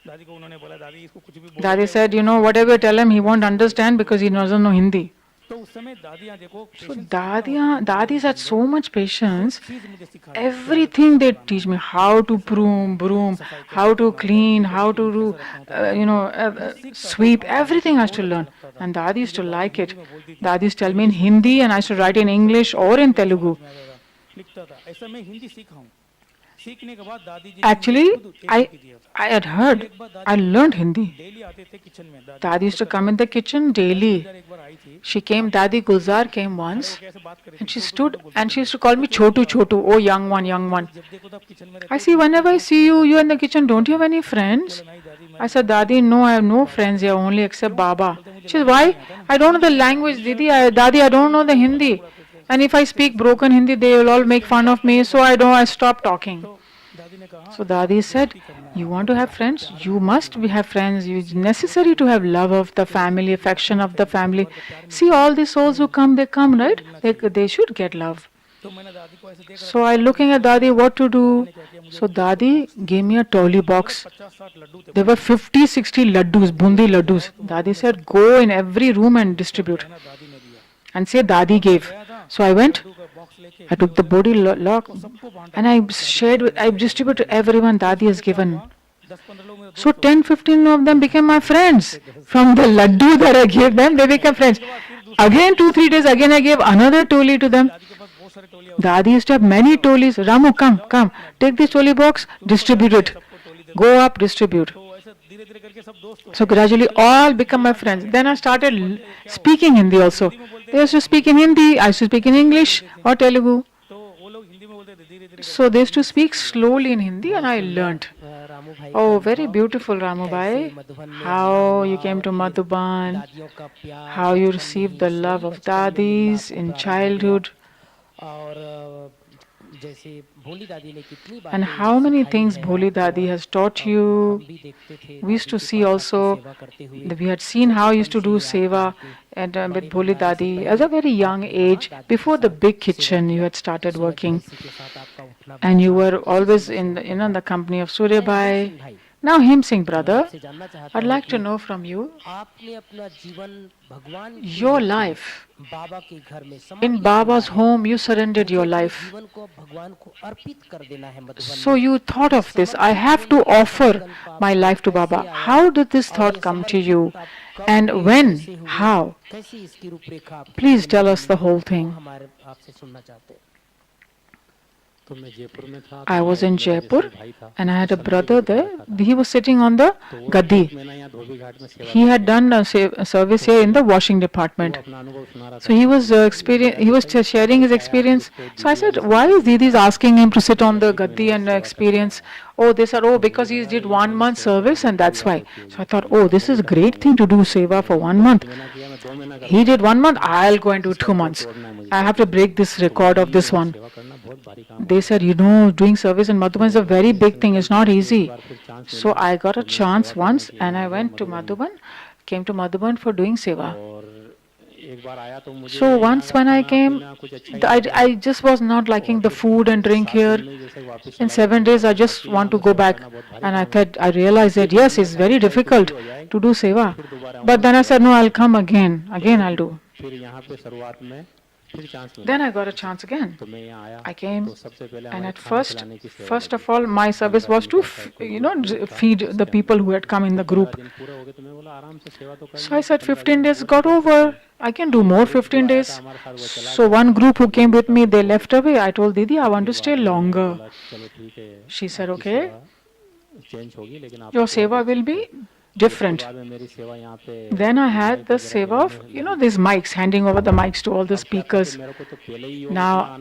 Speaker 5: दादी को उन्होंने बोला दादी इसको कुछ भी बोलो,
Speaker 2: Dadi said, you know, whatever you tell him, he won't understand because he doesn't know Hindi.
Speaker 5: तो उस समय दादियाँ देखो
Speaker 2: So
Speaker 5: patience
Speaker 2: Dadis had so much patience.
Speaker 5: चीज मुझे सिखाई,
Speaker 2: Everything they teach me, how to broom, how to clean, how to do, sweep, everything I used to learn. And Dadi used to like it. Dadi used to tell me in Hindi and I used to write in English or in Telugu.
Speaker 5: में आता था, लिखता था। ऐसा मैं हिंदी सीखा हूँ। सीखने के बाद दादी जी ने
Speaker 2: Actually,
Speaker 5: मुझे खुद एक लिख दिया था।
Speaker 2: I had heard, I learned Hindi.
Speaker 5: Daily आते थे किचन में,
Speaker 2: Dadi used to come in the kitchen daily.
Speaker 5: एक बार आई थी,
Speaker 2: She came, Dadi Gulzar came once
Speaker 5: वो कैसे बात करी
Speaker 2: and
Speaker 5: थी,
Speaker 2: she stood and she used to call me Chotu Chotu, oh young one, young one.
Speaker 5: जब देखो तब किचन में
Speaker 2: I see, whenever I see you, you're in the kitchen, don't you have any friends?
Speaker 5: नहीं दादी मैं
Speaker 2: I said, Dadi, no, I have no friends here, only except Baba. She said, why? I don't know the language, Dadi, I don't know the Hindi. And if I speak broken Hindi, they will all make fun of me, so I stopped talking.
Speaker 5: तो दादी ने कहा
Speaker 2: So Dadi said, you want to have friends? You must have friends. It's necessary to have love of the family, affection of the family. See, all the souls who come, they come, right? They should get love.
Speaker 5: तो मैंने दादी को ऐसे देख
Speaker 2: So I looking at Dadi, what to do? So Dadi gave me a toli box.
Speaker 5: 50-60 Laddu थे,
Speaker 2: There were 50, 60 laddus, bundi laddus. Dadi said, go in every room and distribute.
Speaker 5: ना दादी ने दिया।
Speaker 2: And say, Dadi gave. So I went,
Speaker 5: Laddu का box लेके
Speaker 2: I took the body lock and I distributed to everyone Dadi has given.
Speaker 5: 10-15 लोग मेरे
Speaker 2: So 10, 15 of them became my friends. From the laddu that I gave them, they became friends. Again, 2, 3 days, again I gave another toli to them.
Speaker 5: दादी के पास बहुत सारे टोलियाँ
Speaker 2: Dadi used to have many tolis. Ramu, come, take this toli box, distribute it. Go up, distribute.
Speaker 5: तो ऐसे धीरे-धीरे करके सब दोस्त हो
Speaker 2: So gradually all become my friends. Then I started speaking Hindi also. They used to speak in Hindi, I used to speak in English or Telugu.
Speaker 5: तो वो लोग हिंदी में बोलते थे धीरे-धीरे
Speaker 2: So they used to speak slowly in Hindi and I learnt.
Speaker 3: Ramu भाई
Speaker 2: Oh,
Speaker 3: का
Speaker 2: very
Speaker 3: अनुभव,
Speaker 2: beautiful, Ramu bhai.
Speaker 3: मधुबन में
Speaker 2: How you
Speaker 3: आना
Speaker 2: came to
Speaker 3: और फिर
Speaker 2: Madhuban,
Speaker 3: दादियों का प्यार,
Speaker 2: how you
Speaker 3: बचपन
Speaker 2: received
Speaker 3: में
Speaker 2: the
Speaker 3: ही,
Speaker 2: love
Speaker 3: सही
Speaker 2: of
Speaker 3: बचपन में मिलना
Speaker 2: dadis
Speaker 3: आपको
Speaker 2: in
Speaker 3: प्रारंभ हो
Speaker 2: childhood,
Speaker 3: गया। और जैसे भोली दादी ने कितनी
Speaker 2: and
Speaker 3: बातें
Speaker 2: how many
Speaker 3: सिखाई
Speaker 2: things
Speaker 3: है
Speaker 2: Bholi
Speaker 3: आपको,
Speaker 2: Dadi has taught
Speaker 3: हम
Speaker 2: you.
Speaker 3: भी देखते थे
Speaker 2: We used
Speaker 3: दादी
Speaker 2: to
Speaker 3: के
Speaker 2: see
Speaker 3: पास
Speaker 2: also,
Speaker 3: आपकी सेवा करते हुए,
Speaker 2: we had seen how you used to
Speaker 3: बचपन
Speaker 2: do
Speaker 3: से याद
Speaker 2: seva
Speaker 3: करके,
Speaker 2: and
Speaker 3: बड़े
Speaker 2: with Bholi
Speaker 3: भंडारे से
Speaker 2: Dadi
Speaker 3: पहले
Speaker 2: as a very young
Speaker 3: आपने वहाँ
Speaker 2: age.
Speaker 3: दादी के
Speaker 2: Before the
Speaker 3: साथ
Speaker 2: big
Speaker 3: सेवा
Speaker 2: kitchen, you
Speaker 3: किया,
Speaker 2: had started
Speaker 3: सूरज
Speaker 2: working,
Speaker 3: भाई के साथ आपका उठना
Speaker 2: and you
Speaker 3: बैठना,
Speaker 2: were always
Speaker 3: सुबह
Speaker 2: in
Speaker 3: से
Speaker 2: the company of Surya
Speaker 3: मैं
Speaker 2: Bhai.
Speaker 3: हिम सिंह भाई,
Speaker 2: Now Him Singh
Speaker 3: मैं
Speaker 2: brother,
Speaker 3: आपसे जानना चाहता
Speaker 2: I'd
Speaker 3: हूँ
Speaker 2: like to
Speaker 3: कि
Speaker 2: know from you
Speaker 3: आपने अपना जीवन भगवान की
Speaker 2: your
Speaker 3: मूर्ति,
Speaker 2: life.
Speaker 3: बाबा के घर में
Speaker 2: In
Speaker 3: समर्पित
Speaker 2: Baba's
Speaker 3: किया है।
Speaker 2: home, you surrendered your
Speaker 3: मुझे अपने
Speaker 2: life.
Speaker 3: जीवन को भगवान को अर्पित कर देना है मधुबन
Speaker 2: So
Speaker 3: में।
Speaker 2: you thought of this. I
Speaker 3: समर्पित
Speaker 2: have to
Speaker 3: होने का
Speaker 2: offer
Speaker 3: संकल्प
Speaker 2: my
Speaker 3: आपको
Speaker 2: life to
Speaker 3: कैसे
Speaker 2: Baba.
Speaker 3: आया?
Speaker 2: How did this
Speaker 3: और
Speaker 2: thought
Speaker 3: ये
Speaker 2: come to
Speaker 3: समर्पित
Speaker 2: you?
Speaker 3: आप कब
Speaker 2: And
Speaker 3: हुए,
Speaker 2: when?
Speaker 3: कैसे हुए?
Speaker 2: How?
Speaker 3: कैसी इसकी रूपरेखा आपकी
Speaker 2: Please
Speaker 3: जिंदगी
Speaker 2: tell us
Speaker 3: में
Speaker 2: the
Speaker 3: है?
Speaker 2: whole
Speaker 3: वो
Speaker 2: thing.
Speaker 3: हमारे आपसे सुनना चाहते हैं।
Speaker 4: तो मैं जयपुर में था,
Speaker 2: I
Speaker 4: तो
Speaker 2: was
Speaker 4: एक
Speaker 2: in
Speaker 4: मेरा जैसे
Speaker 2: Jaipur
Speaker 4: ही भाई था,
Speaker 2: and I had
Speaker 4: वो
Speaker 2: a
Speaker 4: संतरे की
Speaker 2: brother
Speaker 4: दुकान
Speaker 2: there.
Speaker 4: रखा था,
Speaker 2: He was sitting on the
Speaker 4: तो वो
Speaker 2: gaddi.
Speaker 4: एक महीना यहाँ धोबी घाट में सेवा
Speaker 2: He had
Speaker 4: करता
Speaker 2: done a service here in the washing
Speaker 4: था। वो
Speaker 2: department.
Speaker 4: अपना अनुभव सुना रहा
Speaker 2: So
Speaker 4: था।
Speaker 2: he was he was sharing his experience. So I said, why is Didi asking him to sit on the gaddi and experience? Oh, they said, oh, because he did 1 month service and that's why. So I thought, oh, this is a great thing to do seva for 1 month. He did 1 month, I'll go and do 2 months. I have to break this record of this one. They said, you know, doing service in Madhuban is a very big thing. It's not easy. So I got a chance once and I went to Madhuban, came to Madhuban for doing seva. So once when I came, I just was not liking the food and drink here. In 7 days, I just want to go back. And I realized that yes, it's very difficult to do seva. But then I said, no, I'll come again. Again, I'll do. Then I got a chance again. I came, and at first of all, my service was to, feed the people who had come in the group. So I said, 15 days got over. I can do more 15 days. So one group who came with me, they left away. I told Didi, I want to stay longer. She said, okay, your seva will be different. Then I had the seva of, these mics, handing over the mics to all the speakers. Now,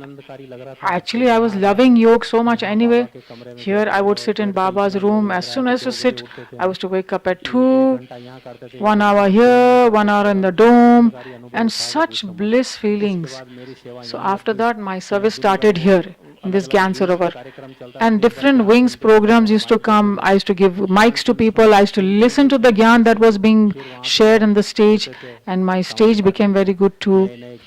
Speaker 2: actually I was loving yoga so much anyway. Here I would sit in Baba's room. As soon as to sit, I was to wake up at 2, 1 hour here, 1 hour in the dome, and such bliss feelings. So after that, my service started here in this Gyan Sarovar. And different wings programs used to come. I used to give mics to people. I used to listen to the Gyan that was being shared on the stage. And my stage became very good too.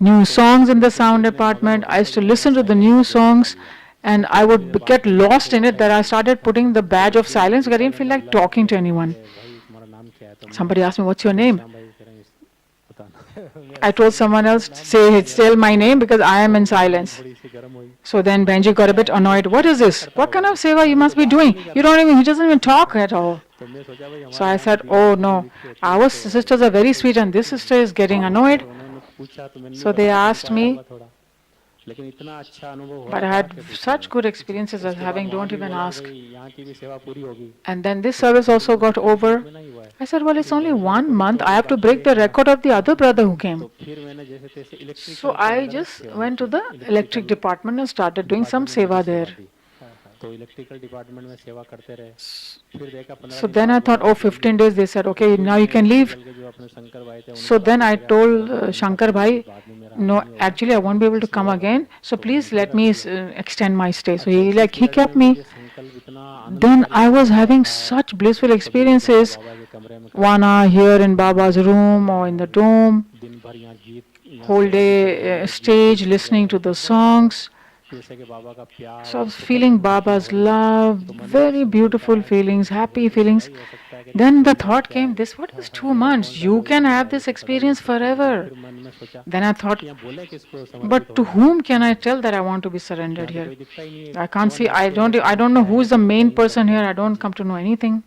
Speaker 2: New songs in the sound department. I used to listen to the new songs. And I would get lost in it that I started putting the badge of silence because I didn't feel like talking to anyone. Somebody asked me, what's your name? I told someone else, tell my name because I am in silence. So then Benji got a bit annoyed. What is this? What kind of seva you must be doing? He doesn't even talk at all. So I said, oh no, our sisters are very sweet and this sister is getting annoyed. So they asked me, but I had such good experiences as having, don't even ask. And then this service also got over. I said, well, it's only 1 month. I have to break the record of the other brother who came. So I just went to the electric department and started doing some seva there. So then I thought, 15 days. They said, okay, now you can leave. So then I told Shankar Bhai, no, actually I won't be able to come again. So please let me extend my stay. So he kept me. Then I was having such blissful experiences. 1 hour here in Baba's room or in the dome. Whole day stage listening to the songs. So I was feeling Baba's love, very beautiful feelings, happy feelings. Then the thought came, what is 2 months? You can have this experience forever. Then I thought, but to whom can I tell that I want to be surrendered here? I can't see, I don't know who is the main person here. I don't come to know anything.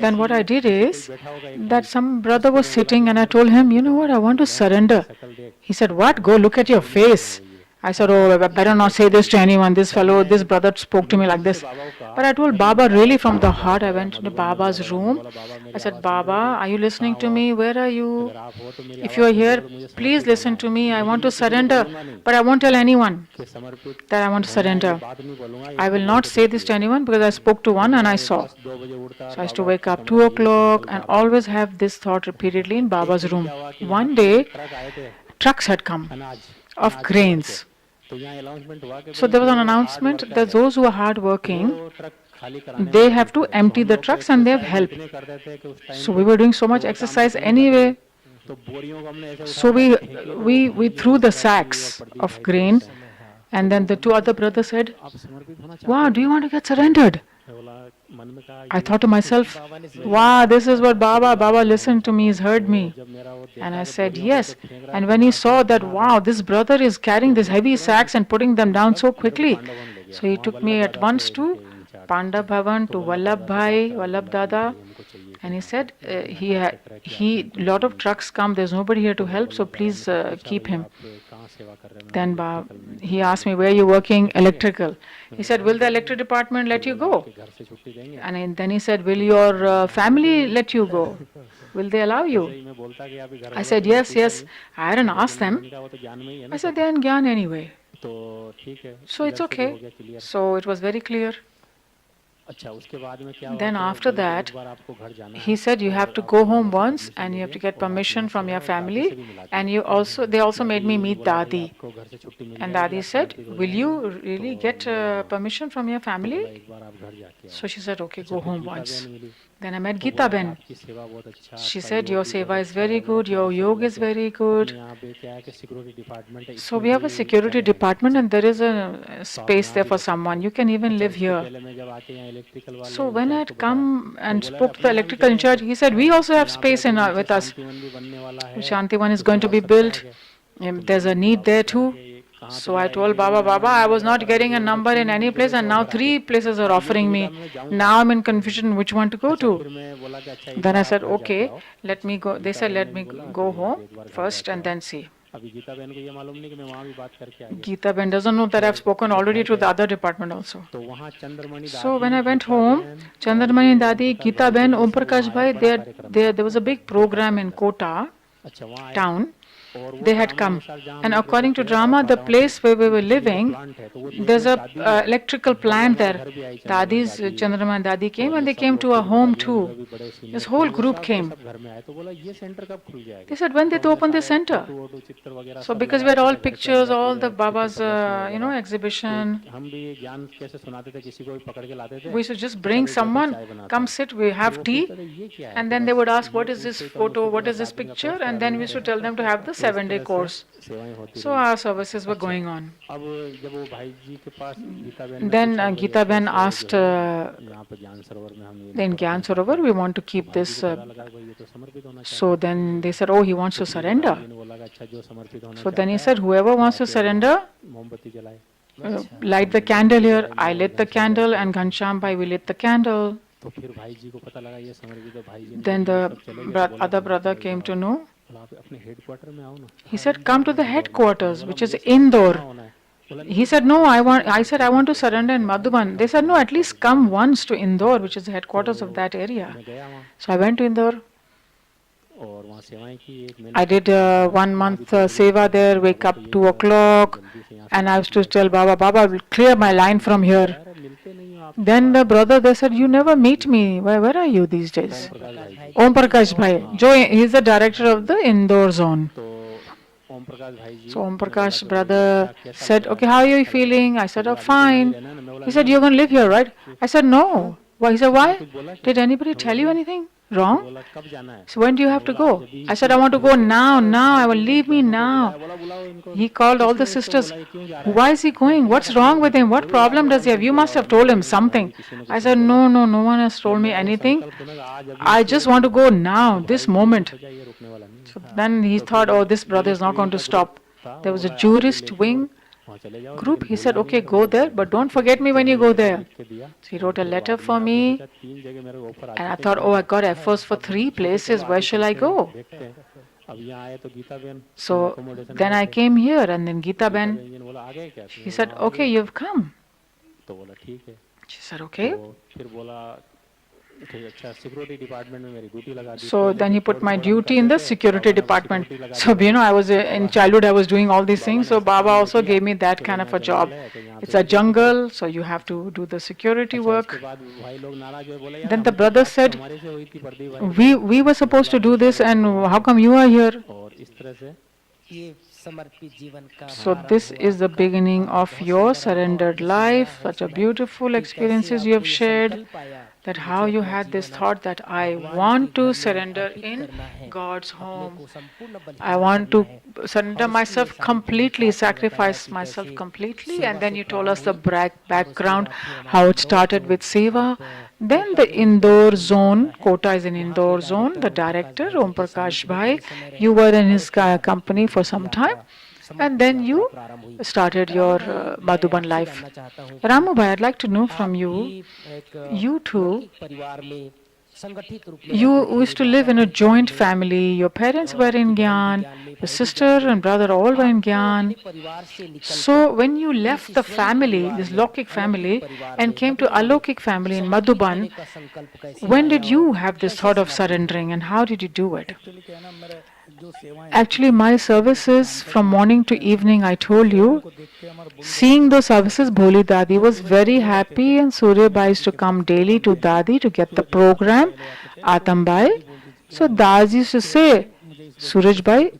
Speaker 2: Then what I did is that some brother was sitting and I told him, you know what, I want to surrender. He said, what? Go look at your face. I said, oh, I better not say this to anyone. This brother spoke to me like this. But I told Baba really from the heart. I went to Baba's room. I said, Baba, are you listening to me? Where are you? If you are here, please listen to me. I want to surrender. But I won't tell anyone that I want to surrender. I will not say this to anyone because I spoke to one and I saw. So I used to wake up 2 o'clock and always have this thought repeatedly in Baba's room. One day, trucks had come of grains. So there was an announcement that those who are hard working, they have to empty the trucks and they have help. So we were doing so much exercise anyway. So we threw the sacks of grain, and then the 2 other brothers said, wow, do you want to get surrendered? I thought to myself, wow, this is what Baba listened to me, he's heard me. And I said, yes. And when he saw that, wow, this brother is carrying these heavy sacks and putting them down so quickly, so he took me at once to Panda Bhavan, to Vallabh Dada, and he said, lot of trucks come, there's nobody here to help, so please keep him. Then
Speaker 6: he asked me, where are you working? Electrical. He said, will the electric department let you go?
Speaker 4: घर से छुट्टी देंगे?
Speaker 6: And then he said, will your family let you go? Will they allow you?
Speaker 4: मैं बोलता कि अभी घर
Speaker 6: I
Speaker 4: वालों
Speaker 6: said,
Speaker 4: से मैंने
Speaker 6: yes,
Speaker 4: पूछा
Speaker 6: yes.
Speaker 4: नहीं,
Speaker 6: I didn't ask
Speaker 4: लेकिन
Speaker 6: them.
Speaker 4: मैंने कहा वो तो ज्ञान में ही है
Speaker 6: I
Speaker 4: ना
Speaker 6: said,
Speaker 4: सब।
Speaker 6: they're in Gyan anyway.
Speaker 4: तो ठीक है,
Speaker 6: So it's
Speaker 4: इधर से भी हो
Speaker 6: okay.
Speaker 4: गया clear।
Speaker 6: So it was very clear.
Speaker 4: अच्छा, उसके बाद में क्या हुआ
Speaker 6: Then
Speaker 4: कि
Speaker 6: after
Speaker 4: बोले कि
Speaker 6: that,
Speaker 4: एक बार आपको घर जाना
Speaker 6: he
Speaker 4: है
Speaker 6: said you
Speaker 4: और
Speaker 6: have to
Speaker 4: आप
Speaker 6: go
Speaker 4: लोगों
Speaker 6: home
Speaker 4: से
Speaker 6: once
Speaker 4: permission
Speaker 6: and you have
Speaker 4: लीजिए
Speaker 6: to get
Speaker 4: और आप
Speaker 6: permission
Speaker 4: यहाँ
Speaker 6: from
Speaker 4: से
Speaker 6: your
Speaker 4: और दादी
Speaker 6: family.
Speaker 4: से भी मिला
Speaker 6: And
Speaker 4: दीजिए।
Speaker 6: you also, they also made me
Speaker 4: दादी ने
Speaker 6: meet
Speaker 4: बोला भाई
Speaker 6: Dadi.
Speaker 4: आपको घर से छुट्टी मिल
Speaker 6: And
Speaker 4: जाएगी,
Speaker 6: Dadi
Speaker 4: आप
Speaker 6: said,
Speaker 4: समर्पित हो
Speaker 6: will
Speaker 4: जाएंगे।
Speaker 6: you really
Speaker 4: तो
Speaker 6: get
Speaker 4: मैंने बोला हाँ।
Speaker 6: permission from your
Speaker 4: तो बोला
Speaker 6: family?
Speaker 4: एक बार आप घर जाके आओ।
Speaker 6: So she said, okay,
Speaker 4: अच्छा,
Speaker 6: go
Speaker 4: फिर
Speaker 6: home
Speaker 4: गीता
Speaker 6: once.
Speaker 4: बहन मिली।
Speaker 6: Then I met
Speaker 4: तो
Speaker 6: Geeta
Speaker 4: बोला कि
Speaker 6: Ben.
Speaker 4: आपकी सेवा बहुत अच्छा,
Speaker 6: She
Speaker 4: आपका
Speaker 6: said,
Speaker 4: योग
Speaker 6: your
Speaker 4: भी
Speaker 6: seva
Speaker 4: बहुत
Speaker 6: is
Speaker 4: अच्छा
Speaker 6: very
Speaker 4: है। मैं
Speaker 6: good, your
Speaker 4: क्लास में
Speaker 6: yoga
Speaker 4: गया
Speaker 6: is
Speaker 4: तो
Speaker 6: very
Speaker 4: अपने
Speaker 6: good.
Speaker 4: यहाँ पे क्या है कि सिक्योरिटी डिपार्टमेंट है,
Speaker 6: So
Speaker 4: इसमें
Speaker 6: we have a
Speaker 4: भी
Speaker 6: security
Speaker 4: जगह है।
Speaker 6: department and there is a
Speaker 4: तो आप
Speaker 6: space
Speaker 4: यहाँ
Speaker 6: there
Speaker 4: भी
Speaker 6: for
Speaker 4: रह सकते
Speaker 6: someone.
Speaker 4: हो।
Speaker 6: You can even
Speaker 4: अच्छा,
Speaker 6: live
Speaker 4: इसके
Speaker 6: here.
Speaker 4: पहले मैं जब आके यहाँ इलेक्ट्रिकल वाले
Speaker 6: So when I
Speaker 4: incharge
Speaker 6: had
Speaker 4: को बताया
Speaker 6: come
Speaker 4: तो
Speaker 6: and
Speaker 4: बोला
Speaker 6: spoke to the
Speaker 4: अपने यहाँ भी
Speaker 6: electrical in
Speaker 4: जगह है।
Speaker 6: charge, he said, we also have
Speaker 4: यहाँ पे
Speaker 6: space
Speaker 4: अभी
Speaker 6: in
Speaker 4: नीचे
Speaker 6: with us.
Speaker 4: शांति वन भी बनने वाला है,
Speaker 6: Shanti one is
Speaker 4: उसमें
Speaker 6: going to
Speaker 4: और
Speaker 6: be
Speaker 4: सब क्या
Speaker 6: built.
Speaker 4: है।
Speaker 6: There's a need there too.
Speaker 4: कहाँ पे
Speaker 6: So I
Speaker 4: जरा एक
Speaker 6: told
Speaker 4: जगह
Speaker 6: Baba,
Speaker 4: नहीं
Speaker 6: Baba,
Speaker 4: number
Speaker 6: I
Speaker 4: mill
Speaker 6: was
Speaker 4: रहा
Speaker 6: not
Speaker 4: था,
Speaker 6: getting a
Speaker 4: मुझे
Speaker 6: number in any
Speaker 4: तीन
Speaker 6: place
Speaker 4: जगह
Speaker 6: and
Speaker 4: से
Speaker 6: now
Speaker 4: ऑफर आ गई।
Speaker 6: 3 places are
Speaker 4: अब ये
Speaker 6: offering
Speaker 4: दुविधा
Speaker 6: me.
Speaker 4: में जाऊँ
Speaker 6: Now
Speaker 4: कहाँ?
Speaker 6: I'm in confusion which one to go
Speaker 4: अच्छा,
Speaker 6: to.
Speaker 4: फिर मैं बोला कि अच्छा एक
Speaker 6: Then
Speaker 4: बार
Speaker 6: I
Speaker 4: आप
Speaker 6: said,
Speaker 4: घर जाके
Speaker 6: okay,
Speaker 4: आओ।
Speaker 6: let me go. They
Speaker 4: Gita
Speaker 6: said,
Speaker 4: बहन
Speaker 6: let
Speaker 4: ने
Speaker 6: me
Speaker 4: भी बोला
Speaker 6: go
Speaker 4: कि आप
Speaker 6: home
Speaker 4: एक बार घर
Speaker 6: first
Speaker 4: जाके
Speaker 6: and
Speaker 4: आओ।
Speaker 6: then see.
Speaker 4: अभी गीता बहन को ये मालूम नहीं कि मैं वहाँ भी बात करके आ गया।
Speaker 6: Geeta Ben doesn't know that I've spoken
Speaker 4: जब
Speaker 6: already
Speaker 4: घर
Speaker 6: to the
Speaker 4: गए
Speaker 6: other department also.
Speaker 4: तो वहाँ चंद्रमणि
Speaker 6: So when
Speaker 4: दादी,
Speaker 6: I went
Speaker 4: गीता
Speaker 6: home,
Speaker 4: बहन और
Speaker 6: Chandramani
Speaker 4: ये
Speaker 6: Dadi,
Speaker 4: ओम प्रकाश
Speaker 6: Geeta
Speaker 4: भाई के
Speaker 6: Ben,
Speaker 4: लिए
Speaker 6: Om
Speaker 4: सब
Speaker 6: Prakash
Speaker 4: वहाँ एक
Speaker 6: Bhai,
Speaker 4: बड़ा कार्यक्रम था
Speaker 6: there was a big
Speaker 4: Kota
Speaker 6: program
Speaker 4: के
Speaker 6: in
Speaker 4: अंदर।
Speaker 6: Kota
Speaker 4: अच्छा, वहाँ आए
Speaker 6: town.
Speaker 4: और वो
Speaker 6: They had
Speaker 4: ड्रामा
Speaker 6: come.
Speaker 4: अनुसार जहाँ हम
Speaker 6: And
Speaker 4: लोग रहते
Speaker 6: according to
Speaker 4: थे
Speaker 6: drama, the
Speaker 4: बारावां पे,
Speaker 6: place where we
Speaker 4: तो
Speaker 6: were
Speaker 4: बिजली का
Speaker 6: living,
Speaker 4: प्लांट है, तो वो
Speaker 6: there's
Speaker 4: देखने
Speaker 6: a
Speaker 4: दादी भी आई
Speaker 6: electrical
Speaker 4: और वो
Speaker 6: plant
Speaker 4: हमारे
Speaker 6: there.
Speaker 4: घर भी आई चंद्रमणि
Speaker 6: Dadi's
Speaker 4: दादी
Speaker 6: Chandraman Dadi came
Speaker 4: और
Speaker 6: and
Speaker 4: ये
Speaker 6: they
Speaker 4: सब
Speaker 6: came
Speaker 4: लोग
Speaker 6: to our
Speaker 4: फिर
Speaker 6: home
Speaker 4: दादी
Speaker 6: too.
Speaker 4: जो भी बड़े
Speaker 6: This
Speaker 4: सीनियर थे
Speaker 6: whole
Speaker 4: वो
Speaker 6: group
Speaker 4: सब के
Speaker 6: came.
Speaker 4: सब घर में आए। तो बोला ये सेंटर कब खुल जाएगा?
Speaker 6: They said, when
Speaker 4: तो
Speaker 6: did they
Speaker 4: हमने
Speaker 6: open the
Speaker 4: सारे
Speaker 6: center?
Speaker 4: फोटो वोटो चित्र वगैरह
Speaker 6: So
Speaker 4: सब
Speaker 6: because
Speaker 4: लगा
Speaker 6: we had
Speaker 4: रखे
Speaker 6: all
Speaker 4: थे घर के
Speaker 6: pictures,
Speaker 4: अंदर
Speaker 6: all
Speaker 4: पूरे
Speaker 6: the
Speaker 4: अच्छे से
Speaker 6: Baba's,
Speaker 4: प्रदर्शनी वगैरह।
Speaker 6: exhibition.
Speaker 4: तो हम भी ज्ञान कैसे सुनाते थे, किसी को भी पकड़ के लाते थे
Speaker 6: We should just
Speaker 4: कि
Speaker 6: bring
Speaker 4: सब एक बैठो
Speaker 6: someone,
Speaker 4: चाय बनाते
Speaker 6: come
Speaker 4: हैं।
Speaker 6: sit, we
Speaker 4: फिर
Speaker 6: have
Speaker 4: वो
Speaker 6: tea.
Speaker 4: पूछते थे ये क्या है,
Speaker 6: And
Speaker 4: तो
Speaker 6: then they would
Speaker 4: बस
Speaker 6: ask, what
Speaker 4: ये
Speaker 6: is this
Speaker 4: पूछते ही तो हम
Speaker 6: photo,
Speaker 4: उसको
Speaker 6: what
Speaker 4: पूरा
Speaker 6: is this
Speaker 4: 7 दिन का
Speaker 6: picture?
Speaker 4: कोर्स करा
Speaker 6: And then we
Speaker 4: देते
Speaker 6: should
Speaker 4: थे।
Speaker 6: tell them to have the
Speaker 4: तो इस
Speaker 6: 7-day
Speaker 4: तरह से
Speaker 6: course.
Speaker 4: सेवाएं होती
Speaker 6: So
Speaker 4: रही।
Speaker 6: our services were
Speaker 4: अच्छा,
Speaker 6: going on.
Speaker 4: अब जब वो भाई जी के पास गीता बहन ने
Speaker 6: Then
Speaker 4: पूछा कि भाई
Speaker 6: Geeta Ben
Speaker 4: ऐसे-ऐसे
Speaker 6: asked,
Speaker 4: जो है यहाँ पे ज्ञान सरोवर में हम ये
Speaker 6: in
Speaker 4: नेटवर्क
Speaker 6: Gyan
Speaker 4: में चाहते
Speaker 6: Sarovar,
Speaker 4: हैं।
Speaker 6: we want to
Speaker 4: तो
Speaker 6: keep
Speaker 4: भाई जी
Speaker 6: this.
Speaker 4: को पता लगा कि भाई ये तो समर्पित होना चाहते
Speaker 6: So
Speaker 4: हैं।
Speaker 6: then they said, oh, he wants
Speaker 4: तो
Speaker 6: to
Speaker 4: फिर दादी
Speaker 6: surrender.
Speaker 4: ने बोला कि अच्छा जो समर्पित होना
Speaker 6: So then
Speaker 4: चाहता
Speaker 6: he
Speaker 4: है
Speaker 6: said, whoever
Speaker 4: वो
Speaker 6: wants to
Speaker 4: आके यहाँ
Speaker 6: surrender,
Speaker 4: मोमबत्ती जलाए।
Speaker 6: light the candle here. I lit the candle and Ghanshyam Bhai, we lit the candle.
Speaker 4: तो फिर भाई जी को पता लगा ये समर्पित है। भाई जी ने
Speaker 6: Then
Speaker 4: जब ये
Speaker 6: the
Speaker 4: सब चले गए तो बोला
Speaker 6: other
Speaker 4: कि
Speaker 6: brother
Speaker 4: भाई
Speaker 6: came
Speaker 4: इधर
Speaker 6: to
Speaker 4: आओ।
Speaker 6: know.
Speaker 4: बोला आप अपने हेडक्वार्टर में आओ ना।
Speaker 6: He said, come to the
Speaker 4: Indore में।
Speaker 6: headquarters,
Speaker 4: बोला
Speaker 6: which is
Speaker 4: मुझे समर्पित
Speaker 6: Indore.
Speaker 4: कहाँ होना है? बोला नहीं
Speaker 6: He said, no, I said, I want to surrender in Madhuban. They said, no, at least come once to Indore, which is the headquarters of that area.
Speaker 4: मैं गया वहाँ
Speaker 6: So I went to Indore.
Speaker 4: और वहाँ सेवाएं की। एक महीने
Speaker 6: I did 1 month seva there, wake up 2 o'clock, and I was to tell Baba, Baba, will clear my line from here.
Speaker 4: अरे मिलते नहीं हो आप।
Speaker 6: Then the brother, they said, you never meet me. Where are you these days? Om Prakash Bhai. He is the director of the Indore zone.
Speaker 4: तो ओम प्रकाश भाई जी
Speaker 6: So Om
Speaker 4: ने बोला
Speaker 6: Prakash
Speaker 4: कि भाई
Speaker 6: brother
Speaker 4: कैसा
Speaker 6: said,
Speaker 4: लग रहा
Speaker 6: okay,
Speaker 4: है?
Speaker 6: how are you
Speaker 4: अच्छा लग रहा है?
Speaker 6: feeling? I said,
Speaker 4: तो
Speaker 6: oh,
Speaker 4: बोला, अभी तो यहीं
Speaker 6: fine.
Speaker 4: रहना है ना। मैं बोला
Speaker 6: He said,
Speaker 4: नहीं।
Speaker 6: you're going to live here, right? I said, no. Why? He said, why?
Speaker 4: कुछ बोला क्या?
Speaker 6: Did anybody tell you anything wrong?
Speaker 4: बोला कब जाना है?
Speaker 6: So when do you have to
Speaker 4: बोला
Speaker 6: go?
Speaker 4: जब भी
Speaker 6: I said, I want to go now, I will leave me now.
Speaker 4: बोला बुलाओ इनको।
Speaker 6: He called all the
Speaker 4: किसने इसको
Speaker 6: sisters.
Speaker 4: बोला ये क्यों जा रहा है?
Speaker 6: Why is he going? What's wrong with him? What problem does he have? You must have told him something. I said, no, no one has told me anything. I just want to go now, this moment. So then he thought, oh, this brother is not going to stop. There was a jurist wing group. He said, okay, go there, but don't forget me when you go there. So he wrote a letter for me. And I thought, oh, I got offers for 3 places. Where shall I go? So then I came here, and then Geeta Ben, he said, okay, you've come. She said, okay. So then he put my duty in the security department. So, I was in childhood, I was doing all these things. So Baba also gave me that kind of a job. It's a jungle, so you have to do the security work. Then the brother said, we were supposed to do this, and how come you are here? So this is the beginning of your surrendered life. Such a beautiful experiences you have shared. That how you had this thought that I want to surrender in God's home. I want to surrender myself completely, sacrifice myself completely. And then you told us the background, how it started with Seva. Then the Indore zone, Kota is in Indore zone, the director, Om Prakash Bhai, you were in his company for some time. And then you started your Madhuban life. Ramu Bhai, I'd like to know from you, you two,
Speaker 3: संगठित रूप में
Speaker 6: You
Speaker 3: रहते
Speaker 6: used
Speaker 3: थे।
Speaker 6: to live in a
Speaker 3: Baba
Speaker 6: joint
Speaker 3: के
Speaker 6: family. Your parents
Speaker 3: और
Speaker 6: were
Speaker 3: आपके
Speaker 6: in
Speaker 3: भाई भी
Speaker 6: Gyan,
Speaker 3: ज्ञान में,
Speaker 6: your
Speaker 3: भाई भी
Speaker 6: sister
Speaker 3: ज्ञान में।
Speaker 6: and brother all were in
Speaker 3: आप
Speaker 6: Gyan.
Speaker 3: अपने परिवार से
Speaker 6: So
Speaker 3: निकलकर
Speaker 6: when you
Speaker 3: इस
Speaker 6: left the
Speaker 3: ईश्वरीय
Speaker 6: family,
Speaker 3: परिवार
Speaker 6: this
Speaker 3: में,
Speaker 6: Lokik
Speaker 3: अलौकिक
Speaker 6: family,
Speaker 3: परिवार
Speaker 6: and
Speaker 3: में,
Speaker 6: came to
Speaker 3: मधुबन में
Speaker 6: Alokik family in
Speaker 3: समाहित
Speaker 6: Madhuban,
Speaker 3: होने का संकल्प कैसे
Speaker 6: when
Speaker 3: आया
Speaker 6: did you
Speaker 3: और
Speaker 6: have this
Speaker 3: कैसे
Speaker 6: thought of
Speaker 3: समर्पित हुए?
Speaker 6: surrendering and how did you do it?
Speaker 5: Actually क्या है ना, मेरा जो सेवाएं
Speaker 6: Actually, my services from morning to evening, I told you,
Speaker 5: को देख के हमारा बोली
Speaker 6: seeing those services, Bholi Dadi was very happy and Surya Bhai used to come daily to Dadi to get the program, Atambai. So Dadi used to say, Suraj Bhai,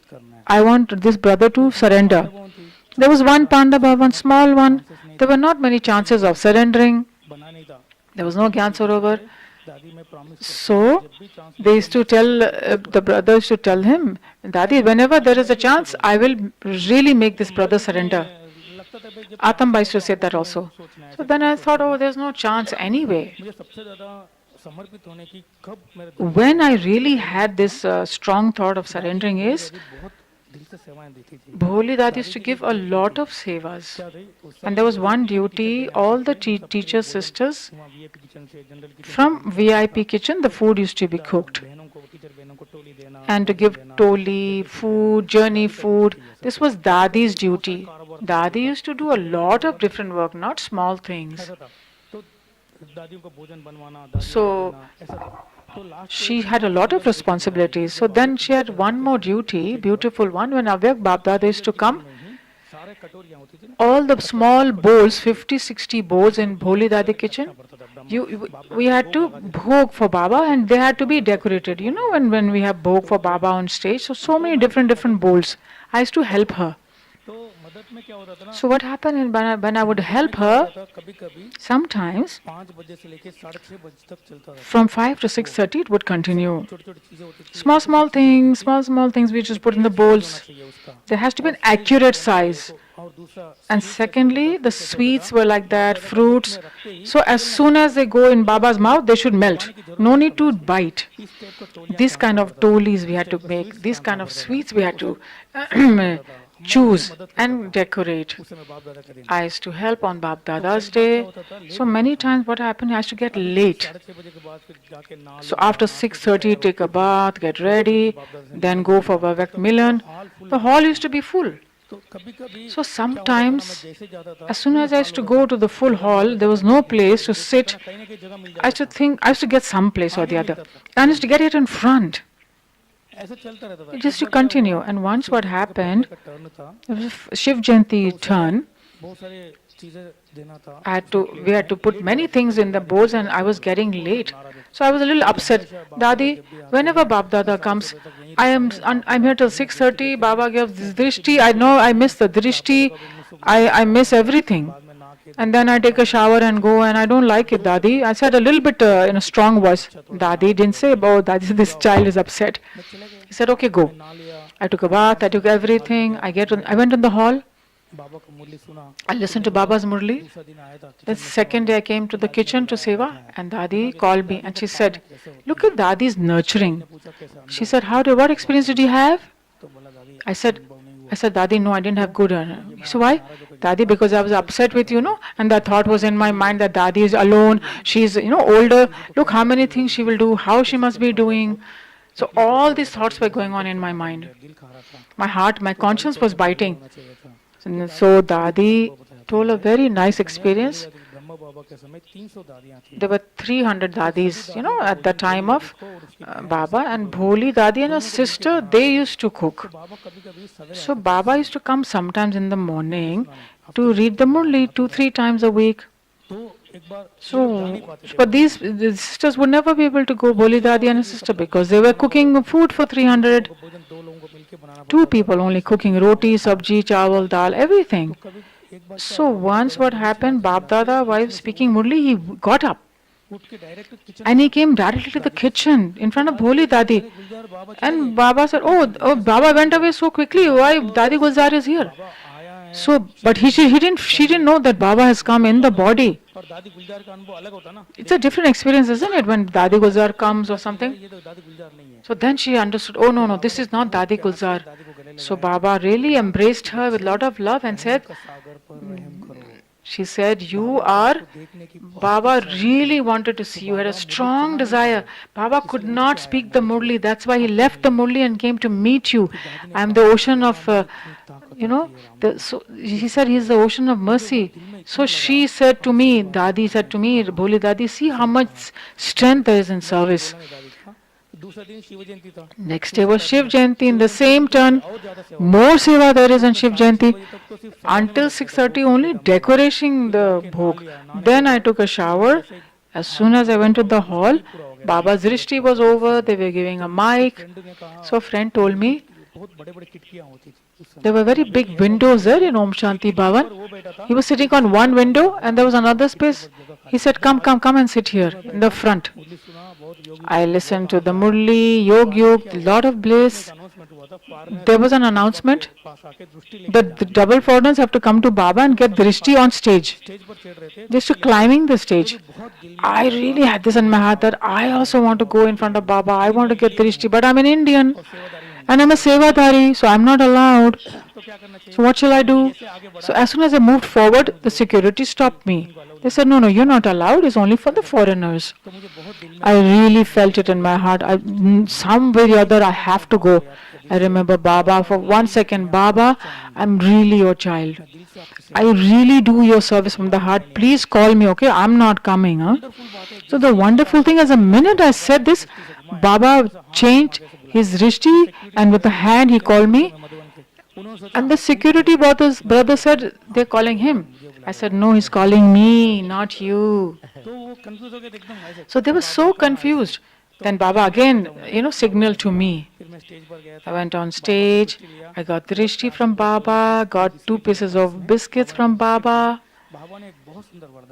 Speaker 6: I want this brother to surrender. There was one Pandava, one small one. There were not many chances of surrendering.
Speaker 5: बना नहीं था।
Speaker 6: There was no Gyan Sarovar.
Speaker 5: दादी मैं promise
Speaker 6: So they used to tell, the brothers to tell him, Dadi, whenever there is a chance, I will really make this brother surrender.
Speaker 5: लगता था भाई जब
Speaker 6: Atam used to say that also.
Speaker 5: सोचना है
Speaker 6: So then I thought, oh, there's no chance anyway.
Speaker 5: मुझे सबसे ज़्यादा समर्पित होने की कब मेरे
Speaker 6: When I really had this strong thought of surrendering is,
Speaker 5: बहुत दिल से सेवाएं देती थी।
Speaker 6: Bholi Dadi used to give a lot of sevas.
Speaker 5: क्या थी उस
Speaker 6: And there was one duty, all the teacher sisters,
Speaker 5: वहाँ वीआईपी किचन से general kitchen
Speaker 6: from VIP kitchen, the food used to be cooked.
Speaker 5: बहनों को teacher बहनों को टोली देना
Speaker 6: And to give toli, food, journey food. This was Dadi's duty. Dadi used to do a lot of different work, not small things.
Speaker 5: ऐसा था। तो दादियों को भोजन बनवाना दादियों
Speaker 6: So
Speaker 5: को देना, ऐसा था। तो last
Speaker 6: she had a lot of responsibilities. So then she had one more duty, beautiful one, when Avyak Babdada used to come.
Speaker 5: सारे कटोरियाँ होती थी ना,
Speaker 6: All the small bowls, 50, 60 bowls in Bholi Dadi kitchen, we had to bhog for Baba and they had to be decorated. You know, when we have bhog for Baba on stage, so many different bowls. I used to help her.
Speaker 5: तो मदद में क्या होता था ना,
Speaker 6: So what happened when I would help her,
Speaker 5: कभी कभी
Speaker 6: sometimes
Speaker 5: 5 बजे से लेके 6:30 बजे तक चलता था।
Speaker 6: from 5 to 6:30 it would continue.
Speaker 5: छोटी छोटी चीजें होती थी,
Speaker 6: Small things we just put in the bowls.
Speaker 5: चाहिए उसका।
Speaker 6: There has to be an accurate size.
Speaker 5: और दूसरा
Speaker 6: And secondly, the sweets were like that, fruits. So as soon as they go in Baba's mouth, they should melt. No need to bite.
Speaker 5: इस type का टोलियाँ
Speaker 6: These kind of tolis we had to make. These kind of sweets we had to choose and decorate.
Speaker 5: उस समय बाप दादा करें।
Speaker 6: I used to help on Bab Dada's day. So many times what happened, I used to get late.
Speaker 5: 6:30 बजे के बाद फिर जाके नहा
Speaker 6: So after 6:30, take a bath, get ready, then go for Vivek Milan. The hall used to be full.
Speaker 5: तो कभी कभी
Speaker 6: So sometimes,
Speaker 5: जैसे जाता था
Speaker 6: as soon as I used to go to the full hall, there was no place to sit.
Speaker 5: कहीं ना कहीं जगह मिल
Speaker 6: I used to think, I used to get some place or the other. I used to get it in front,
Speaker 5: जाए, ऐसे चलता रहता था।
Speaker 6: just to continue. And once what happened,
Speaker 5: का टर्न था,
Speaker 6: it was Shiv Jayanti turn.
Speaker 5: बहुत सारे चीजें देना था।
Speaker 6: We had to put many things in the bowls and I was getting late. So I was a little upset. Dadi, whenever Bab Dada comes, I'm here till 6:30. Baba gives this drishti. I know I miss the drishti. I miss everything. And then I take a shower and go and I don't like it, Dadi. I said a little bit in a strong voice. Dadi didn't say, oh, Dadi, this child is upset. He said, okay, go. I took a bath, I took everything. I went in the hall.
Speaker 5: बाबा को मुरली सुना।
Speaker 6: I listened to Baba's Murli.
Speaker 5: दूसरा दिन आया था,
Speaker 6: The second day I came to the kitchen to Seva and Dadi called me and she said, look at Dadi's nurturing.
Speaker 5: पूछा कैसा?
Speaker 6: She said, what experience did you have?
Speaker 5: तो बोला दादी
Speaker 6: I said, Dadi, no, I didn't have good. So why? Dadi, because I was upset with and the thought was in my mind that Dadi is alone. She's, older. Look how many things she will do, how she must be doing. So all these thoughts were going on in my mind.
Speaker 5: दिल खा रहा था,
Speaker 6: My heart, my conscience was biting.
Speaker 5: चाहिए था।
Speaker 6: So Dadi told a very nice experience.
Speaker 5: Brahma बाबा के समय 300 दादियाँ थी।
Speaker 6: There were 300 dadis, at the time of Baba, and Bholi Dadi and her sister, they used to cook.
Speaker 5: बाबा कभी कभी सवेरे
Speaker 6: So Baba used to come sometimes in the morning to read the Murli 2-3 times a week.
Speaker 5: तो एक बार
Speaker 6: So, but the sisters would never be able to go, Bholi Dadi and her sister, because they were cooking food for 300.
Speaker 5: भोजन 2 लोगों को मिलके बनाना
Speaker 6: 2 people only cooking roti, sabji, chawal, dal, everything.
Speaker 5: कभी एक बार
Speaker 6: So once what happened, Bab Dada, while speaking Murli, he got up
Speaker 5: उठ के direct kitchen
Speaker 6: and he came directly to the kitchen in front of Bholi Dadi.
Speaker 5: Gulzar Baba
Speaker 6: And Baba said, oh, Baba went away so quickly. Why Dadi Gulzar is here?
Speaker 5: आया है
Speaker 6: So, but she didn't know that Baba has come in the body.
Speaker 5: और दादी गुलजार का अनुभव अलग होता ना,
Speaker 6: It's a different experience, isn't it, when Dadi Gulzar comes or something?
Speaker 5: ये तो दादी गुलजार नहीं है।
Speaker 6: So then she understood, oh no, this is not Dadi Gulzar.
Speaker 5: दादी को गले
Speaker 6: So Baba really embraced her with lot of love and said,
Speaker 5: सागर पर रहम करो।
Speaker 6: She said, you are, Baba really wanted to see you, had a strong desire. Baba could not speak the Murli, that's why he left the Murli and came to meet you. I am the ocean of, so he said he's the ocean of mercy. So she said to me, Dadi said to me, Bholi Dadi, see how much strength there is in service. Next day was Shiv Jayanti in the same turn. More seva there is on Shiv Jayanti. Until 6:30 only decorating the bhog. Then I took a shower. As soon as I went to the hall, Baba's drishti was over. They were giving a mic. So a friend told me there were very big windows there in Om Shanti Bhavan. He was sitting on one window and there was another space. He said, come and sit here in the front. I listened to the Murli, Yog, lot of bliss. There was an announcement that the double foreigners have to come to Baba and get drishti on stage. Just to climbing the stage. I really had this in my heart that I also want to go in front of Baba. I want to get drishti, but I'm an Indian. And I'm a sevadari, so I'm not allowed. So what shall I do? So as soon as I moved forward, the security stopped me. They said, no, you're not allowed. It's only for the foreigners. I really felt it in my heart. Some way or other, I have to go. I remember Baba for 1 second. Baba, I'm really your child. I really do your service from the heart. Please call me, okay? I'm not coming. Huh? So the wonderful thing is, the minute I said this, Baba changed his drishti and with a hand he called me. And the security brother said, they're calling him. I said, no, he's calling me, not you. So they were so confused. Then Baba again, signaled to me. I went on stage, I got drishti from Baba, got 2 pieces of biscuits from Baba.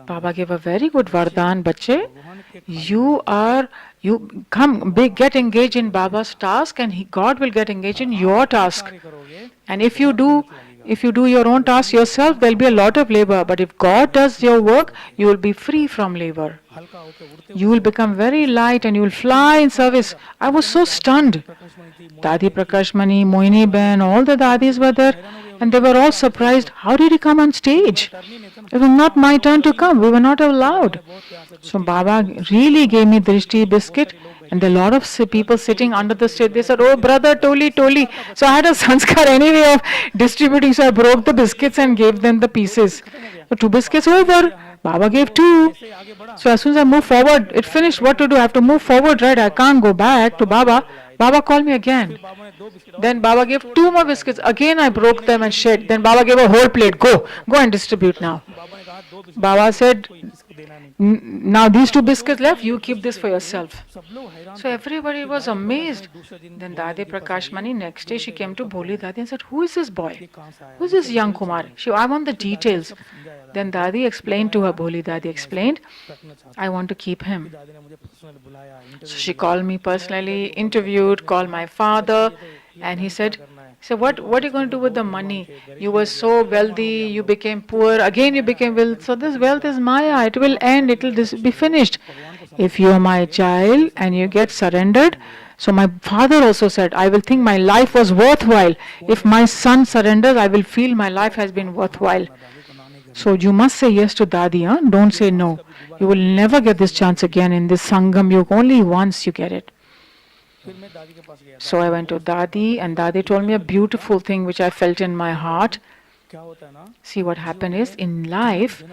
Speaker 6: Baba gave a very good vardhan, bache. Get engaged in Baba's task and God will get engaged in your task. And if you do your own task yourself, there will be a lot of labor. But if God does your work, you will be free from labor. You will become very light and you will fly in service. I was so stunned. Dadi Prakashmani, Moini Ben, all the Dadis were there. And they were all surprised. How did he come on stage? It was not my turn to come. We were not allowed. So Baba really gave me drishti biscuit. And there are a lot of people sitting under the stage. They said, oh brother, Toli. So I had a sanskar anyway of distributing. So I broke the biscuits and gave them the pieces. So 2 biscuits over. Baba gave 2. So as soon as I moved forward, it finished. What to do? I have to move forward, right? I can't go back to Baba. Baba called me again. Then Baba gave 2 more biscuits. Again I broke them and shed. Then Baba gave a whole plate. Go and distribute now. Baba said, now these 2 biscuits left, you keep this for yourself. So everybody was amazed. Then Dadi Prakashmani, next day she came to Bholi Dadi and said, who is this boy? Who is this young Kumar? I want the details. Then Dadi explained to her, Bholi Dadi explained, I want to keep him. So she called me personally, interviewed, called my father, and he said, what are you going to do with the money? You were so wealthy, you became poor, again you became wealthy. So this wealth is Maya, it will end, it will be finished. If you are my child and you get surrendered, so my father also said, I will think my life was worthwhile. If my son surrenders, I will feel my life has been worthwhile. So you must say yes to Dadi, huh? Don't say no. You will never get this chance again in this Sangam Yoga, only once you get it. So I went to Dadi and Dadi told me a beautiful thing which I felt in my heart. See, what happened is, in life,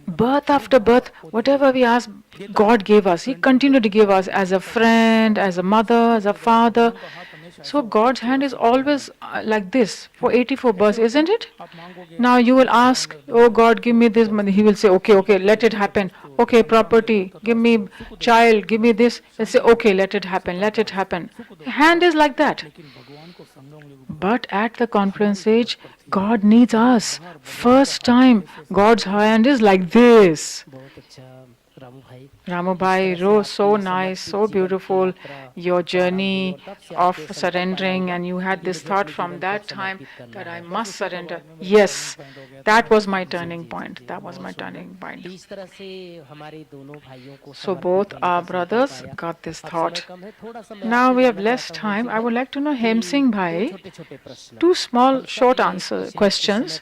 Speaker 6: birth after birth, whatever we ask, God gave us. He continued to give us as a friend, as a mother, as a father. So God's hand is always like this for 84 births, isn't it? Now you will ask, oh God, give me this money. He will say, okay, let it happen. Okay, property, give me child, give me this. He'll say, okay, let it happen. The hand is like that. But at the conference age, God needs us. First time, God's hand is like this. Ramu Bhai, so nice, so beautiful, your journey of surrendering, and you had this thought from that time that I must surrender. Yes, that was my turning point. So both our brothers got this thought. Now we have less time. I would like to know, Hem Singh Bhai, 2 small short questions.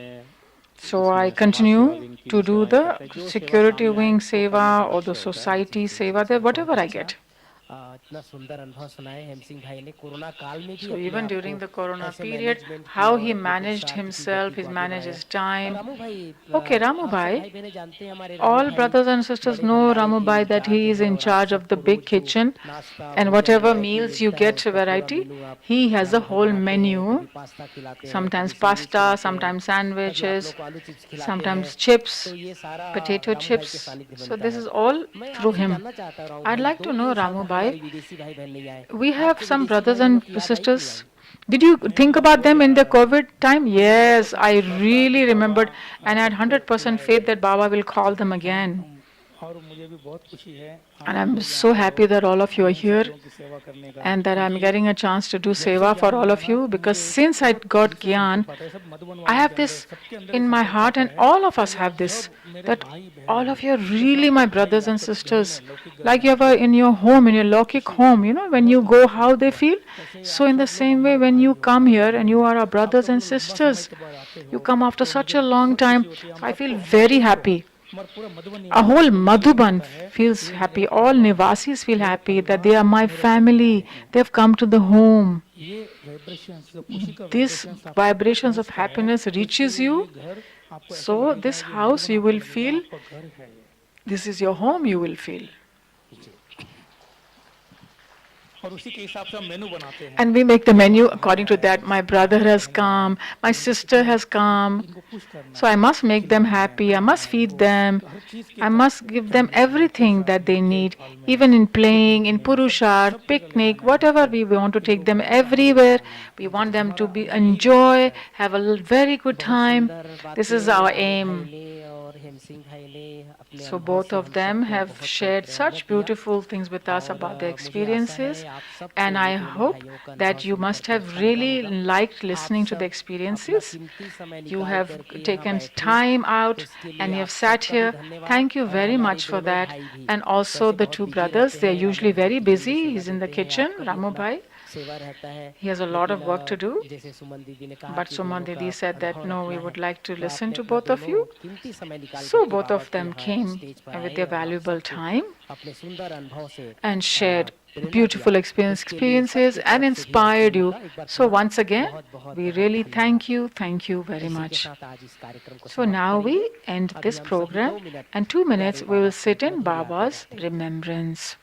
Speaker 4: करते हैं
Speaker 6: So I
Speaker 4: इसमें समाज सेवा
Speaker 6: continue
Speaker 4: wing की
Speaker 6: to
Speaker 4: भी
Speaker 6: do
Speaker 4: सेवाएं
Speaker 6: the
Speaker 4: करते हैं जो सेवा
Speaker 6: security
Speaker 4: सामने आए
Speaker 6: wing
Speaker 4: वो
Speaker 6: seva
Speaker 4: करने का
Speaker 6: or the
Speaker 4: लक्ष्य होता है
Speaker 6: society seva, there whatever I get.
Speaker 3: इतना सुंदर अनुभव सुनाए हेम सिंह भाई ने कोरोना काल में भी
Speaker 6: So
Speaker 3: अपने
Speaker 6: even
Speaker 3: आप
Speaker 6: during
Speaker 3: को
Speaker 6: the Corona
Speaker 3: ऐसे
Speaker 6: period,
Speaker 3: मैनेजमेंट
Speaker 6: how
Speaker 3: किया
Speaker 6: he
Speaker 3: और एक
Speaker 6: managed
Speaker 3: उत्साह की
Speaker 6: himself,
Speaker 3: गति
Speaker 6: he
Speaker 3: को आगे
Speaker 6: managed
Speaker 3: बढ़ाया।
Speaker 6: his time.
Speaker 3: रामू भाई
Speaker 6: Okay, Ramu
Speaker 3: आप सब
Speaker 6: Bhai,
Speaker 3: भाई बहनें जानते हैं हमारे रामू
Speaker 6: all
Speaker 3: भाई
Speaker 6: brothers and sisters
Speaker 3: बड़े
Speaker 6: know
Speaker 3: भंडारे
Speaker 6: Ramu
Speaker 3: के
Speaker 6: Bhai that he
Speaker 3: incharge
Speaker 6: is
Speaker 3: हैं
Speaker 6: in
Speaker 3: और आप
Speaker 6: charge of the
Speaker 3: सबको
Speaker 6: big
Speaker 3: रोज जो
Speaker 6: kitchen,
Speaker 3: नाश्ता
Speaker 6: and
Speaker 3: भोजन
Speaker 6: whatever
Speaker 3: वैरायटी
Speaker 6: meals you
Speaker 3: मिलता है
Speaker 6: get
Speaker 3: उसका पूरा
Speaker 6: variety,
Speaker 3: मेनू आप
Speaker 6: he has a
Speaker 3: रामू भाई
Speaker 6: whole
Speaker 3: बनाते हैं।
Speaker 6: menu.
Speaker 3: कभी पास्ता खिलाते हैं, कभी
Speaker 6: Sometimes
Speaker 3: सैंडविच
Speaker 6: pasta,
Speaker 3: खिलाते हैं,
Speaker 6: sometimes
Speaker 3: कभी आप
Speaker 6: sandwiches,
Speaker 3: लोग को आलू चिप्स खिलाते हैं।
Speaker 6: sometimes chips,
Speaker 3: तो ये सारा
Speaker 6: potato
Speaker 3: रामू भाई के
Speaker 6: chips.
Speaker 3: सानिध्य
Speaker 6: So
Speaker 3: बनता
Speaker 6: this
Speaker 3: है।
Speaker 6: is all
Speaker 3: मैं
Speaker 6: through
Speaker 3: आपसे
Speaker 6: him.
Speaker 3: जानना चाहता हूँ रामू
Speaker 6: I'd
Speaker 3: भाई,
Speaker 6: like to know
Speaker 3: 2-3 साल
Speaker 6: Ramu
Speaker 3: तक
Speaker 6: Bhai.
Speaker 3: हमारी विदेशी भाई बहन नहीं आए।
Speaker 6: We have
Speaker 3: आपके
Speaker 6: some
Speaker 3: विदेशी
Speaker 6: brothers
Speaker 3: भाइयों
Speaker 6: and
Speaker 3: की याद आई कि नहीं
Speaker 6: sisters.
Speaker 3: I?
Speaker 6: Did you think about them in the COVID time? Yes, I really remembered, and I had 100% faith that Baba will call them again. And I'm so happy that all of you are here and that I'm getting a chance to do seva for all of you, because since I got Gyan, I have this in my heart, and all of us have this, that all of you are really my brothers and sisters. Like you are in your home, in your Lokik home, when you go, how they feel. So in the same way, when you come here and you are our brothers and sisters, you come after such a long time. So I feel very happy. A whole Madhuban feels happy. All Niwasis feel happy that they are my family. They have come to the home. These vibrations of happiness reaches you. So this house you will feel, this is your home you will feel. And we make the menu according to that. My brother has come, my sister has come, so I must make them happy, I must feed them, I must give them everything that they need, even in playing, in Purushar, picnic, whatever we want to take them everywhere. We want them to enjoy, have a very good time. This is our aim. So both of them have shared such beautiful things with us about their experiences, and I hope that you must have really liked listening to the experiences. You have taken time out and you have sat here. Thank you very much for that. And also the two brothers, they're usually very busy. He's in the kitchen, Ramu Bhai. He has a lot of work to do. But Suman Didi said that no, we would like to listen to both of you. So both of them came with their valuable time and shared beautiful experiences and inspired you. So once again, we really thank you very much. So now we end this program, and 2 minutes we will sit in Baba's remembrance.